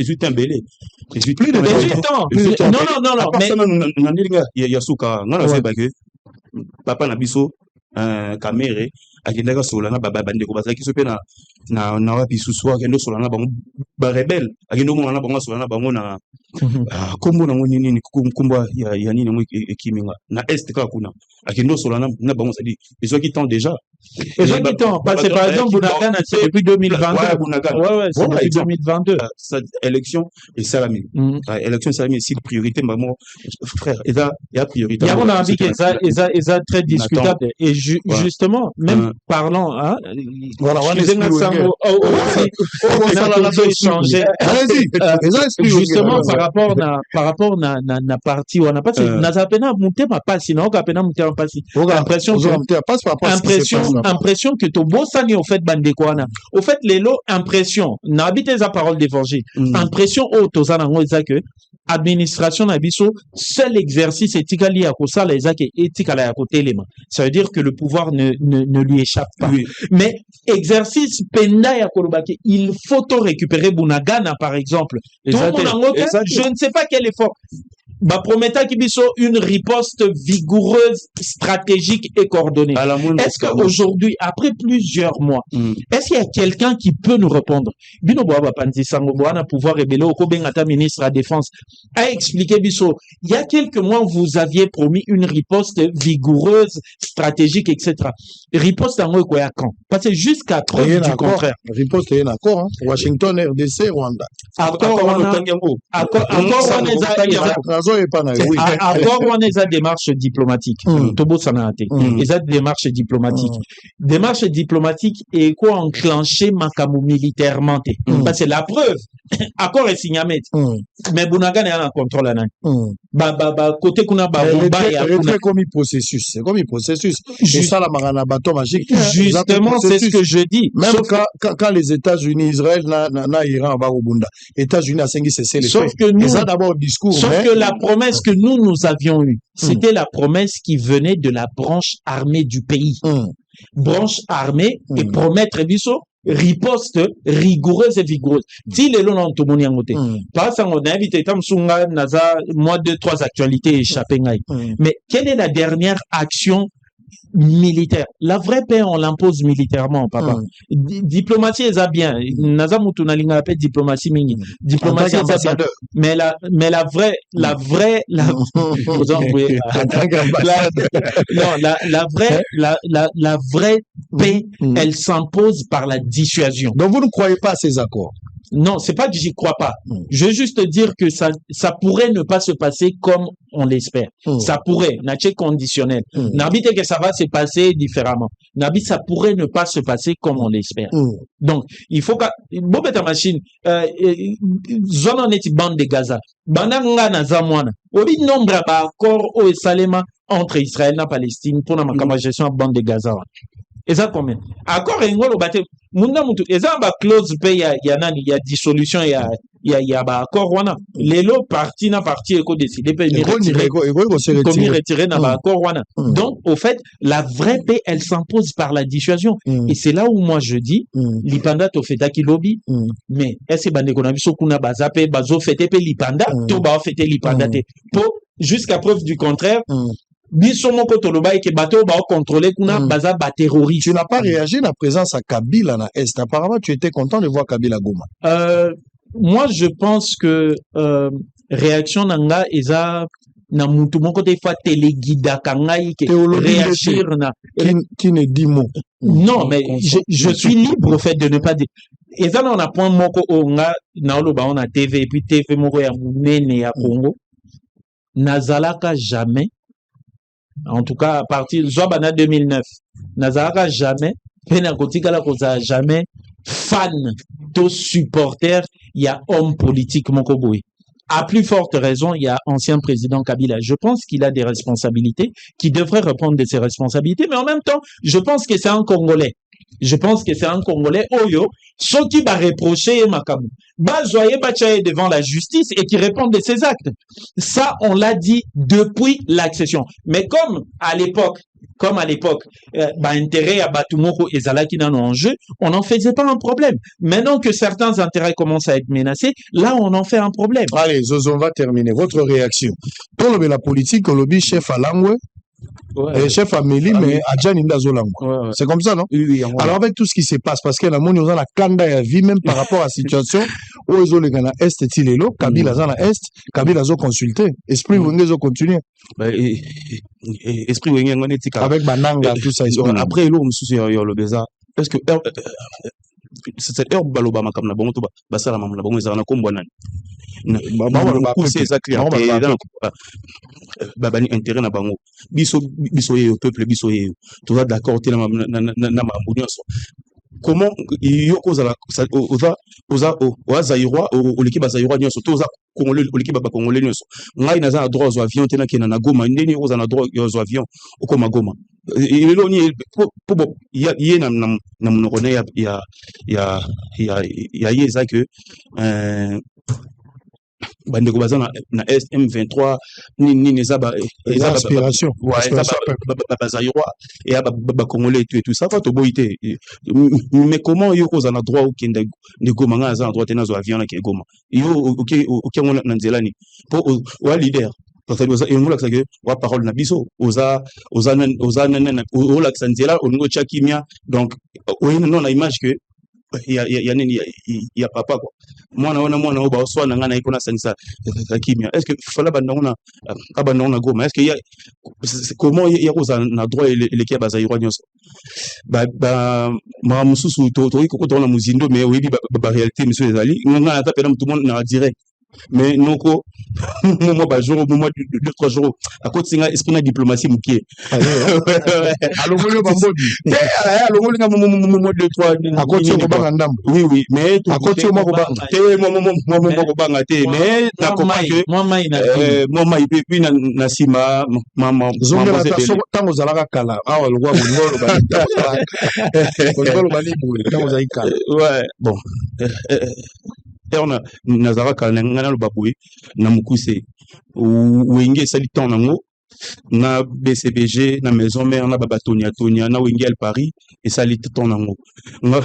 c'est un belé plus de 18 ans non mais il y a souka non c'est pas que papa na biso caméra akendaka solana bandeko bazalaki so pe na wapi susu akendo solana bango ba rebelle akendo mona bango solana bango na kombo na ngoni nini kombo ya nini mo ekiminga na est ka kuna akendo solana na bango ça dit ils ont qui temps déjà parce que par exemple Bounagan c'est depuis 2022 ouais c'est depuis 2022 élection et salami élection salami si priorité maman frère il y a priorité il y a mon avis que ça très discutable et justement même parlant hein voilà justement par rapport na parti on a pas na zapena mutema pasi na okapena mutema pasi impression que to bosani au fait bandekwana au fait lelo impression na habite za parole d'évangile impression au tozana ngo za que administration na biso seul exercice etikali ya kosala ezake etikala ya kotelema ça veut dire que le pouvoir ne lui échappe pas mais exercice penda ya kolobaki il faut récupérer Bunagana par exemple je ne sais pas quel effort Bapometa Kibiso, une riposte vigoureuse, stratégique et coordonnée. Est-ce qu'aujourd'hui, après plusieurs mois, est-ce qu'il y a quelqu'un qui peut nous répondre? Bino Boaba Panzi Sango Boana pouvoir révéler au Kobengata ministre de la Défense a expliqué Bisso, il y a quelques mois, vous aviez promis une riposte vigoureuse, stratégique, etc. Riposte en quoi quand? Parce que jusqu'à preuve du contraire. Riposte est un accord, hein? Washington, RDC, Rwanda. Accord, on a démarche diplomatique. Tobo Sanate. Ils ont démarche diplomatique. Démarche diplomatique et quoi enclencher Makamu militairement. Parce que la preuve, accord est signé. Mais Bounagan est en contrôle. Côté Kuna c'est comme processus. C'est comme processus. Justement, c'est ce que je dis. Même quand les États-Unis, Israël, Iran, États-Unis a cessé les sauf que nous, d'abord discours. Sauf que la promesse que nous avions eue, c'était la promesse qui venait de la branche armée du pays. Branche armée et promettre biso riposte rigoureuse et vigoureuse. Si les lois tout monde yangote. Par ça on a invité tam sunga naza moi 2-3 actualités échappées. Mais quelle est la dernière action militaire? La vraie paix, on l'impose militairement, papa. Diplomatie, c'est bien. Naza Moutouna linga appelle diplomatie mini. Diplomatie, c'est bien. Mais la vraie paix, elle s'impose par la dissuasion. Donc vous ne croyez pas à ces accords? Non, c'est pas que j'y crois pas. Je veux juste dire que ça pourrait ne pas se passer comme on l'espère. Ça pourrait, nature conditionnel. N'habite que ça va se passer différemment. N'habite, ça pourrait ne pas se passer comme on l'espère. Donc, il faut que, bon, ta machine, zone en est bande de Gaza. Bandanga na zamwana. Obi nombre d'accord au Salema entre Israël et Palestine pour la gestion de bande de Gaza. Et ça combien? Accord et ngolo bate munda mutu et ça ba clause paye il y a dissolution il y a ba accord wana lelo parti na parti eko décider paye retirer na ba accord wana. Donc au fait la vraie paix elle s'impose par la dissuasion et c'est là où moi je dis lipanda to feta ki lobby mais est-ce bande ko na biso kuna bazape bazo fete pe lipanda to ba fete lipanda te pour jusqu'à preuve du contraire. Tu n'as pas réagi à la présence à Kabila na Est. Apparemment, tu étais content de voir Kabila Goma. Moi, je pense que réaction nanga eza na mutu moko te fa téléguida kangai ke réagir na qui ne dit mot. Non, mais je suis libre au fait de ne pas dire. Eza na on a point moko onga na oloba on a TV et puis TV moko ya munene ya Congo. Nazalaka jamais. En tout cas, à partir de Zobana 2009, Nazaraka jamais, Penakotikala Koza jamais, fan, de supporter, il y a homme politique Mokoboui. À plus forte raison, il y a ancien président Kabila. Je pense qu'il a des responsabilités, qu'il devrait reprendre de ses responsabilités, mais en même temps, je pense que c'est un Congolais. Oyo, ce qui va reprocher Makamu. Zoye Bachaye devant la justice et qui répondent de ses actes. Ça, on l'a dit depuis l'accession. Mais comme à l'époque, intérêt à Batumoko et Zalaki dans en jeu, on n'en faisait pas un problème. Maintenant que certains intérêts commencent à être menacés, là, on en fait un problème. Allez, Zozo, on va terminer. Votre réaction. Pour la politique, on lobby chef à Langwe. Ouais. Chef Amélie, mais Adjan Inda Zolango. Ouais. C'est comme ça, non? Oui. Alors, avec tout ce qui se passe, parce que la monde, on a la kanda à vie, même par rapport à la situation, où ils ont les gars Est et Tilelo, Kabila Zana Est, Kabila Zo consulté. Esprit Wenge Zo continue. Esprit Wenge, on est avec Bananga, tout ça. Après, il y a le désert. Parce que, cette heure, Baloba, Makam, la bonne, Basala, la bonne, Zana, Kombonan. Babani intérêt na bango biso au peuple biso yeyo tu vas d'accord te na mabunyoso comment yoko za oza zairwa oliki ba zairwa nyoso to za congolais oliki ba congolais nyoso ngai na za droit aux avions tena kena na Goma ndeni oza na droit aux avions okoma Goma ilelo ni po ye na monoko ya yeza que bandeko baza na SM23 ni zaba aspiration bazairwa et ba congolais et tout ça va to boité mais comment yo ko za na droit okende de Goma nga za na droit tena zo avion na ke Goma yo OK na nzelani po wa leader engolakisa ke wa parole na biso oza olakisa nzela oningo tia kimia donc oyina no na image que ya nini ya papa quoi mwana oyo baoswana nga na ye mpona asangisa kimia est ce que fala bandango na goma est ce que comment ya kozala na droit eleki ya bazairwa nyonso maka mosusu tokoki kokota na mozindo mais oyebi baréalité monsieur ezali nga ata pena motu monde na direct mais noko moi bajour moi 2-3 jours akoti nga esprit na diplomatie mokie alongoli bambodi alongoli nga mo 2-3 akoti kobanga ndambo oui mais akoti mo kobanga te mo kobanga te mais na comment que moi mai puis na sima mama zongela tango zalaka kala awa lokwa ngolo ba libu tango zai kala ouais bon nazalaka nga naloba boye na mokuse wenge esali temps nango na BCBG na maison mère na babatonia na wenge al Paris esali temps nango nga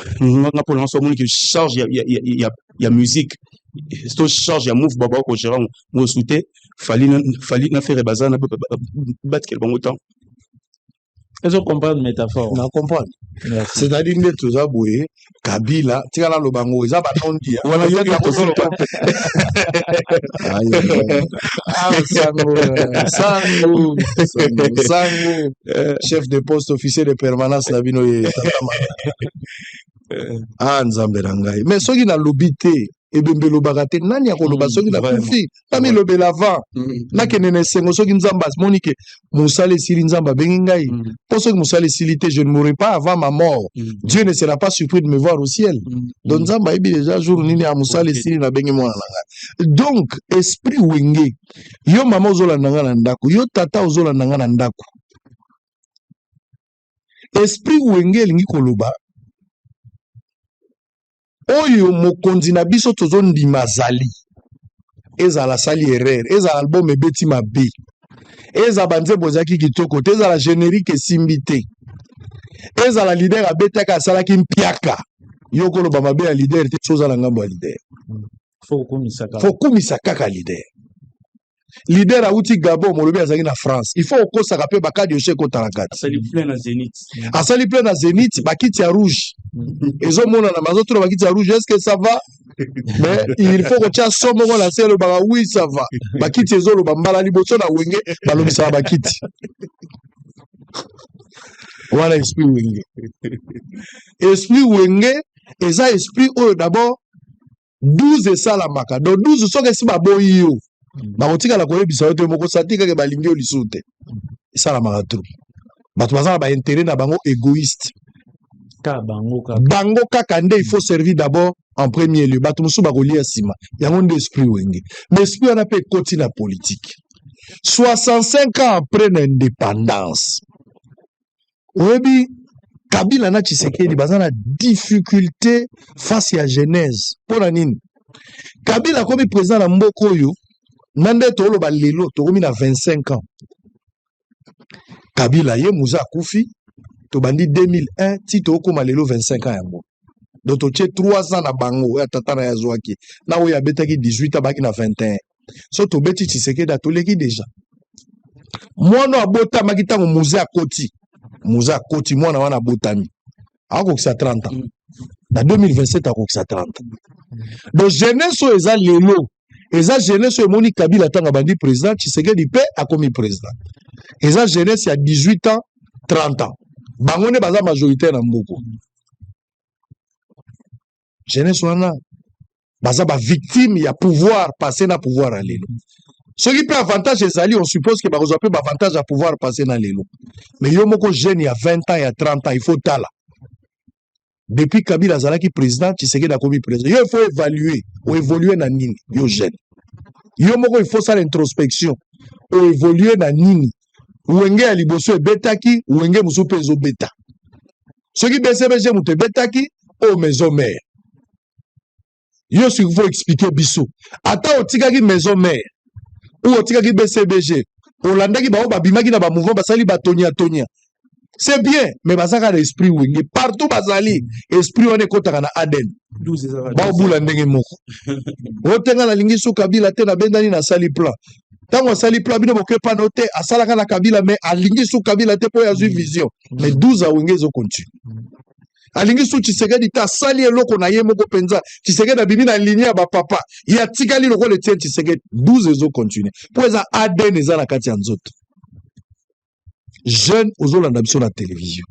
pour l'instant moni que charge ya musique sto charge ya move baba ko gérant mo souté fali na faire bazana battre quel bon temps. Est-ce qu'on comprend une métaphore? On comprend. C'est-à-dire que tout ça, Kabila, tu as le bango, ça va non dire. Voilà, il y a la possibilité. Sango, chef de poste officier de permanence, la bino et Nzambe Rangai. Mais ce qui n'a l'obité, ebembe lobaka te nani akoloba soki na kufi tami lobela avant nakende na esengo soki nzambe amonike mosala esili nzambe abengi ngai mpo soki mosala esili te je ne mourrai pas avant ma mort Dieu ne sera pas surpris de me voir au ciel donc nzambe ayebi déjà jour nini ya mosala esili nabengi mwana na ngai donc esprit wenge yo mama ozolanda nga na ndako yo tata ozolanda nga na ndako esprit wenge elingi koloba oyo mokonzi na biso tozondima azali ezala sali erreur ezala album ebeti mabe ezala banzembo ezalaki kitoko te ezala générique esimbi te ezala lider abetaka asalaki mpiaka yo koloba mabe ya lider te sozala ngambo ya lider fo kumisa kaka lider auti Gabon molobi azalaki na France il faut okosaka mpe bakadi oshe ekotala kati asali plein na Zénith bakiti ya rouge ezomonana bazotuna bakiti ya rouge est-ce que ça va mais il faut kotia so moko na se elobaka oui ça va bakiti ezoloba mbala liboso na wenge balobisaka bakiti wana esprit wenge eza esprit oyo d'abord 12 esalamaka donc 12 soki esi baboyi yo bakotikala koyebisa yo te moko satikake balingi yo lisusu te esalamaka trop bato baza na baintérêt na bango égoïste bango kaka nde il faut servir d'abord en premier lieu bato mosusu bakolia nsima yango nde esprit wenge mais esprit wana mpe ekoti na politique 65 ans après na indépendance oyebi Kabila na Tshisekedi baza na difficulté face ya genèse mpona nini Kabila akomi président na mboka oyo nande toloba lelo tokomi na 25 ans Kabila ye muza akufi tobandi 2001 ti tokoma lelo 25 ans yango donc totie 3 ans na bango ya tata na yazwaki na oyo abetaki 18 abaki na 21 so tobeti Tshisekedi atoleki déjà mwana abotamaki ntango muze akoti mwana wana abotami akokisa 30 ans na 2027 akokisa 30 ans donc jeunesse oyo eza lelo eza jeunesse oyo emoni Kabila ntango abandi président Tshisekedi mpe akomi président eza jeunesse ya 18 ans 30 ans bango nde baza majoritaire na mboko jeunesse wana baza bavictime ya pouvoir passé na pouvoir ya lelo soki mpe avantage ezali on suppose ke bakozwa mpe bavantage ya pouvoir passé na lelo mais yo moko jeune ya 20 ans ya 30 ans il faut tala depuis Kabila azalaki président Tshisekedi akomi président yo il faut évoluer na nini yo jeune yo moko il faut sala introspection évoluer na nini wenge ya liboso ebetaki wenge mosusu mpe ezobeta soki BCBG moto ebetaki o maison mère yo soki il faut expliquer biso ata otikaki maison mère ou otikaki BCBG olandaki bao babimaki na bamouvement basali batonia c'est bien mais bazaka na esprit wenge partout bazali esprit wana ekotaka na Aden baobula ndenge moko otenga na lingi so Kabila te na bendani na sali plan Tant on sali plan bino boke pas noté à salaka na Kabila mais alingi sous Kabila te po ya vision. Mais 12 a wenge zo continue. Alingi sous Tshisekedi ta sali eloko na ye moko penza. Tshisekedi na bimi na ligne ya ba papa. Ya tikali loko le tien Tshisekedi 12 zo continue. Po eza ADN eza na kati ya nzoto. Jeune ozolanda biso na télévision.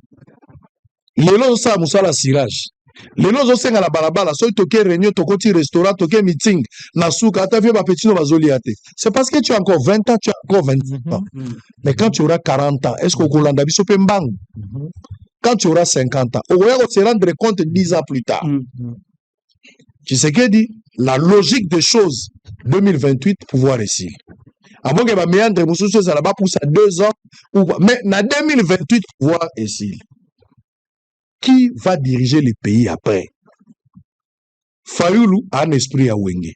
Lelo sa musala sirage. Lelo zo senga la balabala so toke réunion tokoti restaurant toke meeting na souka ta vie ba petit no bazoli ate. C'est parce que tu as encore 20 ans, tu as encore 25 ans. Mais quand tu auras 40 ans, est-ce que kolanda biso pe mbang? Quand tu auras 50 ans, on va se rendre compte 10 ans plus tard. Tu sais que dit la logique des choses 2028 pouvoir réussir. Avant que ma méandre mususu ça là-bas pousse à 2 ans ou mais na 2028 pouvoir réussir. Qui va diriger le pays après? Fayoulou a un esprit à Wenge.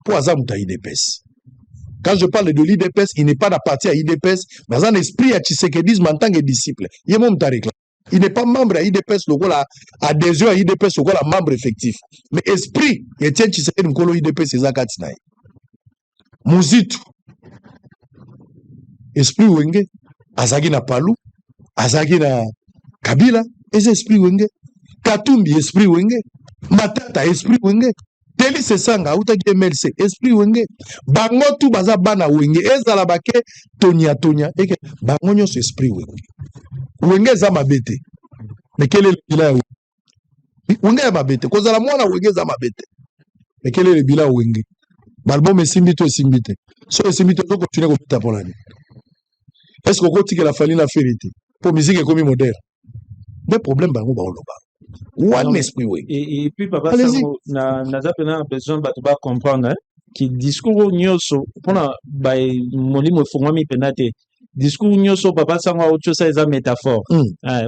Pour Azamouta IDPS. Quand je parle de l'IDPS, il n'est pas la partie à IDPS, mais un esprit à Tshisekedisme en tant que disciple. Il n'est pas membre à IDPS, le rôle à adhésion à IDPS, le rôle à membre effectif. Mais esprit, il tient Tshisekedi Nkolo IDPS, c'est Zakatinaï. Mouzitou. Esprit Wenge. Azagi na Palou. Azagi na Kabila. Et esprit Wenge. Katumbi, esprit Wenge. Matata, esprit Wenge. Teli Sesanga, Outaki MLC, esprit Wenge. Bango tu baza bana Wenge. Ezala bake Tonia. Eke bango nyonso esprit Wenge. Wenge za mabete. Mais quel est le bilan? Wenge za mabete. Kozala mwana Wenge za mabete. Mais quel est le bilan Wenge? Balbom esimbito esimbite. So esimbito zo continuer kopita pour l'année. Est-ce qu'on continue la famille la vérité? Pour musique comme moderne. Des problèmes bango ba oloba. One esprit Wenge. Et puis papa naza pena besoin bato ba comprendre ki discours nyoso pona ba molimo fongwami penate discours nyoso papa sango autre ça eza métaphore.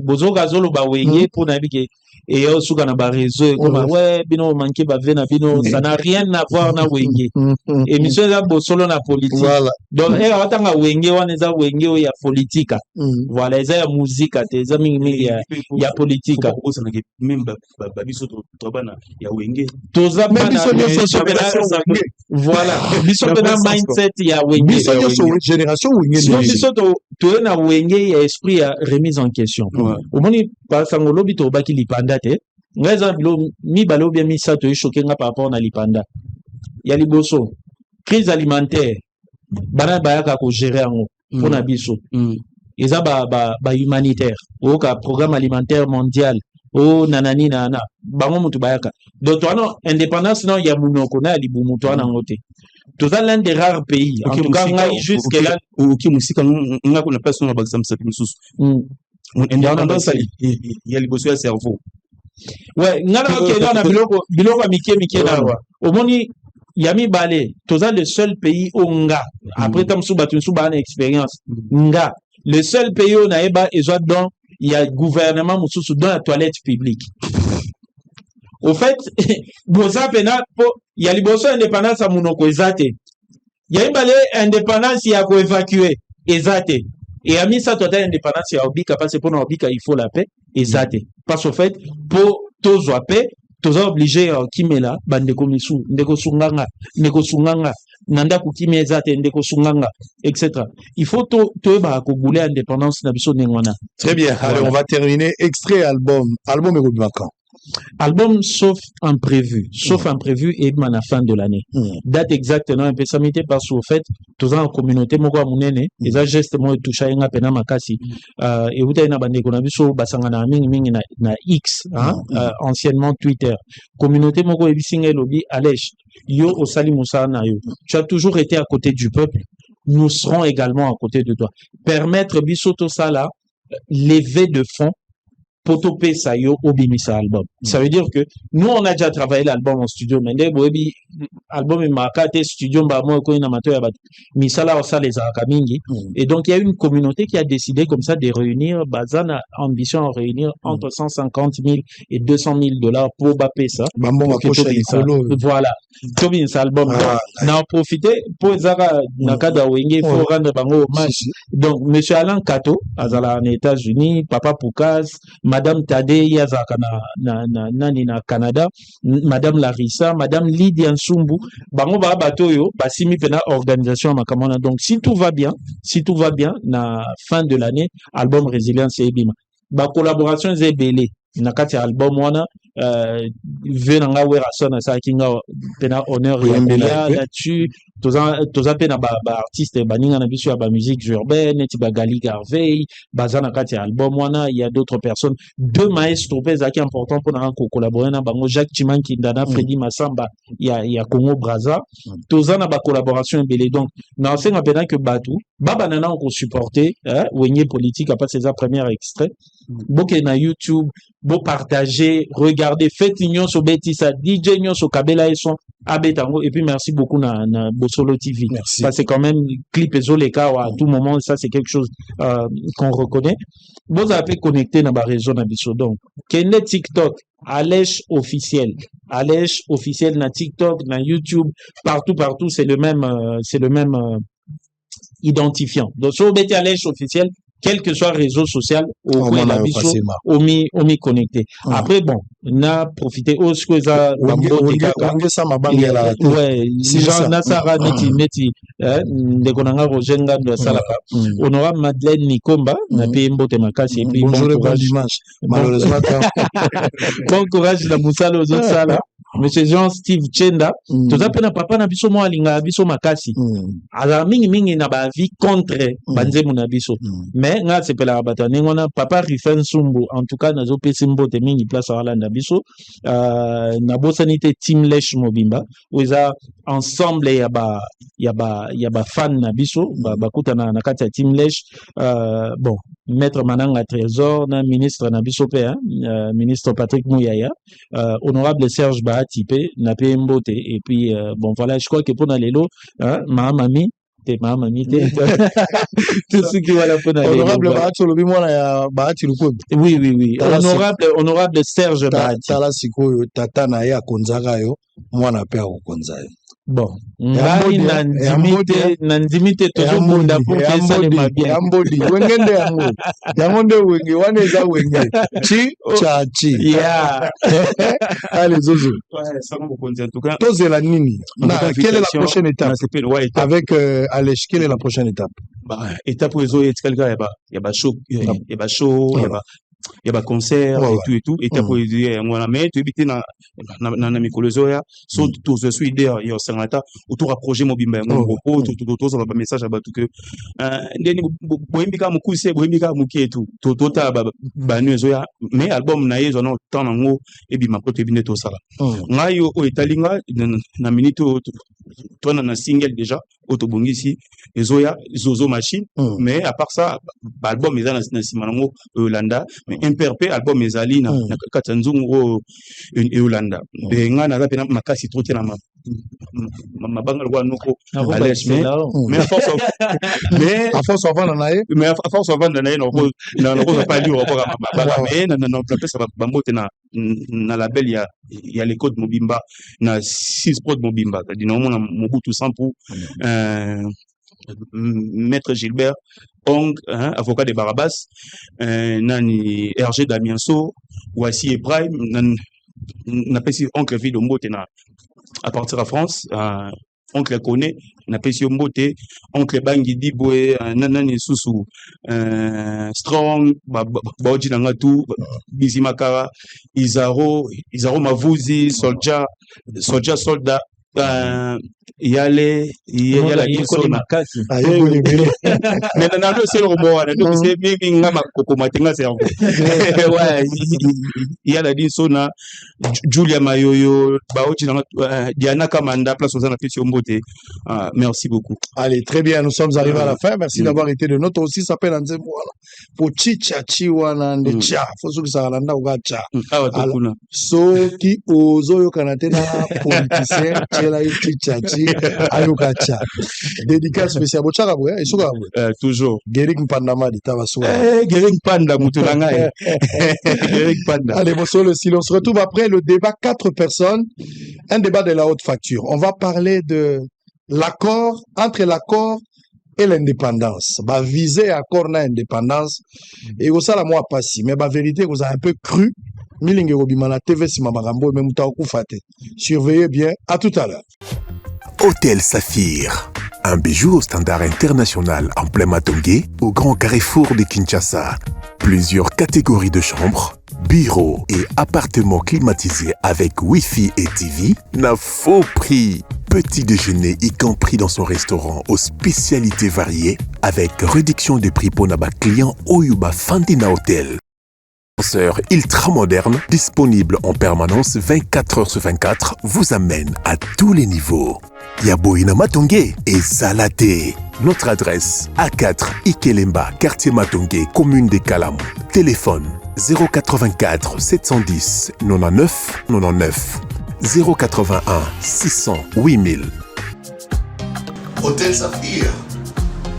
Bozoka zolo ba Wenge pona bike et yo suka na ba réseau comme ouais bino manqué ba vena bino ça n'a rien à voir na Wenge. Et monsieur là bosolo na politique. Voilà. Donc atanga Wenge wana eza Wenge o ya politique. Voilà eza ya musique eza mingi ya politique. Même ba biso to bana ya Wenge. Toza bana voilà. Biso bana mindset ya Wenge. Biso génération Wenge. Biso to na Wenge ya esprit ya remise en question. Omoni pa sangolo bito baki lipanda te. Ngaza bilo mi balo bien mi sa to choqué nga par rapport na lipanda. Ya liboso crise alimentaire bana bayaka ko gérer ngo pona biso. Eza ba humanitaire o ka programme alimentaire mondial o nanani nana bango mutu bayaka. Donc toi non indépendance non ya munoko na libumu to na ngote. Toza l'un des rares pays en tout cas ngai jusque là qui musika nga ko na personne na bazam sa mususu. Indépendance ya liboso ya cerveau. Ouais, ngala ko na biloko mike na wa. Omoni yami balé, toza le seul pays où nga après tam sou batu sou ba na expérience. Nga le seul pays où na eba ezwa dans il y a gouvernement mususu dans la toilette publique. Au fait, boza pena po il y a liboso indépendance à munoko ezate. Yami balé indépendance ya ko évacuer ezate. Et à mi ça total indépendance ya obika parce que pour obika il faut la paix ezate. Parce au fait pour tozo paix tozo obligé kimela bandeko misu ndeko sunganga nanda kukimi ezate ndeko sunganga etc. Il faut to ba ko bouler indépendance na biso nengwana. Très bien. Voilà. Alors on va terminer extrait album et Robibaka. Album sauf imprévu et à la fin de l'année. Date exactement un peu samité parce qu'au fait tous en communauté moko munene les gestes mo toucha nga pena makasi et uta ina bande ko na biso basanga na mingi na X anciennement Twitter communauté moko ebisinga lobi Alèche yo osali musana yo tu as toujours été à côté du peuple, nous serons également à côté de toi. Permettre biso to sala lever de fonds Potopé ça yo obimisa album. Ça veut dire que nous on a déjà travaillé l'album en studio mais bobi album makate studio ba mo ko ina mato ya bat misala osa les akamingi et donc il y a une communauté qui a décidé comme ça de réunir bazana ambition à réunir entre 150 000 et 200 000 $, pour baper ça. Voilà. Tobin ça album na profiter pour zaka nakada wenge pour rendre bango hommage. Donc monsieur Alain Kato azala en États-Unis, Papa Poukaz Madame Tade Yazaka nani na Canada, Madame Larissa, Madame Lydia Nsumbu, bango ba batoyo, basimi pena organisation makamona. Donc si tout va bien, na fin de l'année, album Résilience et Ebima. Ba collaboration zebele, na kati album wana, venanga wera sona sa kinga pena honneur ya là-dessus. Toza pena ba artiste baninga na biso ya ba musique urbaine, ti ba Gali Garvey, bazana kati album wana, il y a d'autres personnes, deux maestros pesa qui important pour na collaborer na bango Jacques Chimanki Ndana, Freddy Massamba, il y a Congo Brazza, toza na ba collaboration belé. Donc na senga pena que batu baba nana on supporter wenye politique à pas ces premiers extraits. Boke na YouTube, beau partager, regarder, faites union sur Betisa, DJ union sur Kabela et son Abetango, et puis merci beaucoup na Bosolo TV. Merci. Ça c'est quand même clip et Zoleka à tout moment, ça c'est quelque chose qu'on reconnaît. Vous avez connecté dans la région d'Abisso. Donc, Kende TikTok, Alèche officiel na TikTok, na YouTube, partout c'est le même identifiant. Donc, sur Beti Alèche officiel, quel que soit le réseau social, au mi connecté. Après, bon, on a profité, ouais, si Jean Nassara, neti, ndekonanga rojenga de salaka. Honorable Madeleine Nikomba, na pembo te makasi, et puis bonjour et bon dimanche. Malheureusement, bon courage, la moussala aux autres salles. Monsieur Jean-Steve Chenda, tout à pena papa na biso mo alinga biso makasi. Alors mingi na ba vie contre banzemu na biso. Mais nga sepela bata ngona papa Rifen Sumbu, en tout cas nazo pesi mbote mingi place ala na biso. Na bosanité Team Lesh Mobimba, oza ensemble ya ba fan na biso, ba kuta na kati ya Team Lesh. Bon, maître Mananga Trésor, na ministre na biso pe, ministre Patrick Mouyaya, honorable Serge Bahatipé, na Mbote, et puis bon voilà, je crois que pour Nalelo, mamami, tout ce qui va la peine. Honorable Bahati Lobi mwana ya Bahati Lukobi. Oui. Honorable Serge Bahati. Tala sikoyo tata na ya konzaka yo, mwana pe akonzayo. Bon, ngai nandimite tozobunda pour que ça ne m'a bien. Yambodi, wengende yango. Yangonde wenge, waneza wenge. Chi. Yeah. Allez, Zozo. En tout cas. Tozela nini. Quelle est la prochaine étape? Avec Alèche, quelle est la prochaine étape? Étape où il y a show, il y a concert et tout et pour moi mais tu habites na mikolozoya so tout je suis idée il y a sanata autour à projet mobimba ngoko tout ça ba message ba tout que ndeni boimbika mukuse boimbika muketu tota ba nuezoya mais album na yezo na temps nango et bima pote bine to sala ngayo o italinga na minute toi na single déjà autobongisi ezoya zozo machine mais à part ça album eza na simanango Yolanda mais imperpe album ezali na katanzungu Yolanda benga na pena makasi trop tina mabanga lwa noko mais à force of vendre na no pas lire rapport à mabanga mais na place ba mbote na label ya les codes Mobimba na 6 prod Mobimba dina mona Mobutu sans pour Maître Gilbert Ong, avocat de Barabas, nani RG Damienso, Wassi et Prime, n'a pas si oncle vie de Mbote à partir de France, oncle connaît, n'a pas si Mbote, oncle Bangi Dibwe, nanani Susu, Strong, Baoji Nangatu, Bizimakara, Izaro Mavuzi, Soldier, yale insona mais na no c'est le robot donc c'est mimi ngama kokomatenga c'est ouais yala insona Julia Mayoyo baochi Diana Kamanda place aux anapesi Mbote. Merci beaucoup. Allez, très bien, nous sommes arrivés à la fin. Merci d'avoir été de notre aussi s'appelle Anze voilà pour chicha chiwana ndecha fosu bisalanda ugacha so ki ozo yo kanatena politicien chela chicha chi alukacha dédicace spéciale bochaka bwe isuka bwe toujours Gerik Mpandama d'Itabasoua Gerik Panda mutulanga Gerik Panda. Allez, bonsoir le silence. On se retrouve après le débat 4 personnes, un débat de la haute facture. On va parler de l'accord entre l'accord et l'indépendance. Bah, viser à corner indépendance. Et ça, la moi, pas si. Mais la vérité, vous avez un peu cru. Milingue Robimana TV, si ma marambo, même Taoku Fate. Surveillez bien. À tout à l'heure. Hôtel Saphir, un bijou au standard international en plein Matongé, au grand carrefour de Kinshasa. Plusieurs catégories de chambres, bureaux et appartements climatisés avec Wi-Fi et TV n'a faux prix. Petit déjeuner y compris dans son restaurant aux spécialités variées avec réduction des prix pour naba client Oyuba Fandina Hotel. Ascenseur ultra moderne, disponible en permanence 24 heures sur 24, vous amène à tous les niveaux. Yaboina Matongé et Salaté. Notre adresse A4 Ikelemba, quartier Matongé, commune des Kalam. Téléphone 084 710 99 99 081 600 8000. Hôtel Saphir,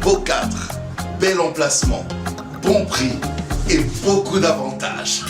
beau cadre, bel emplacement, bon prix et beaucoup d'avantages.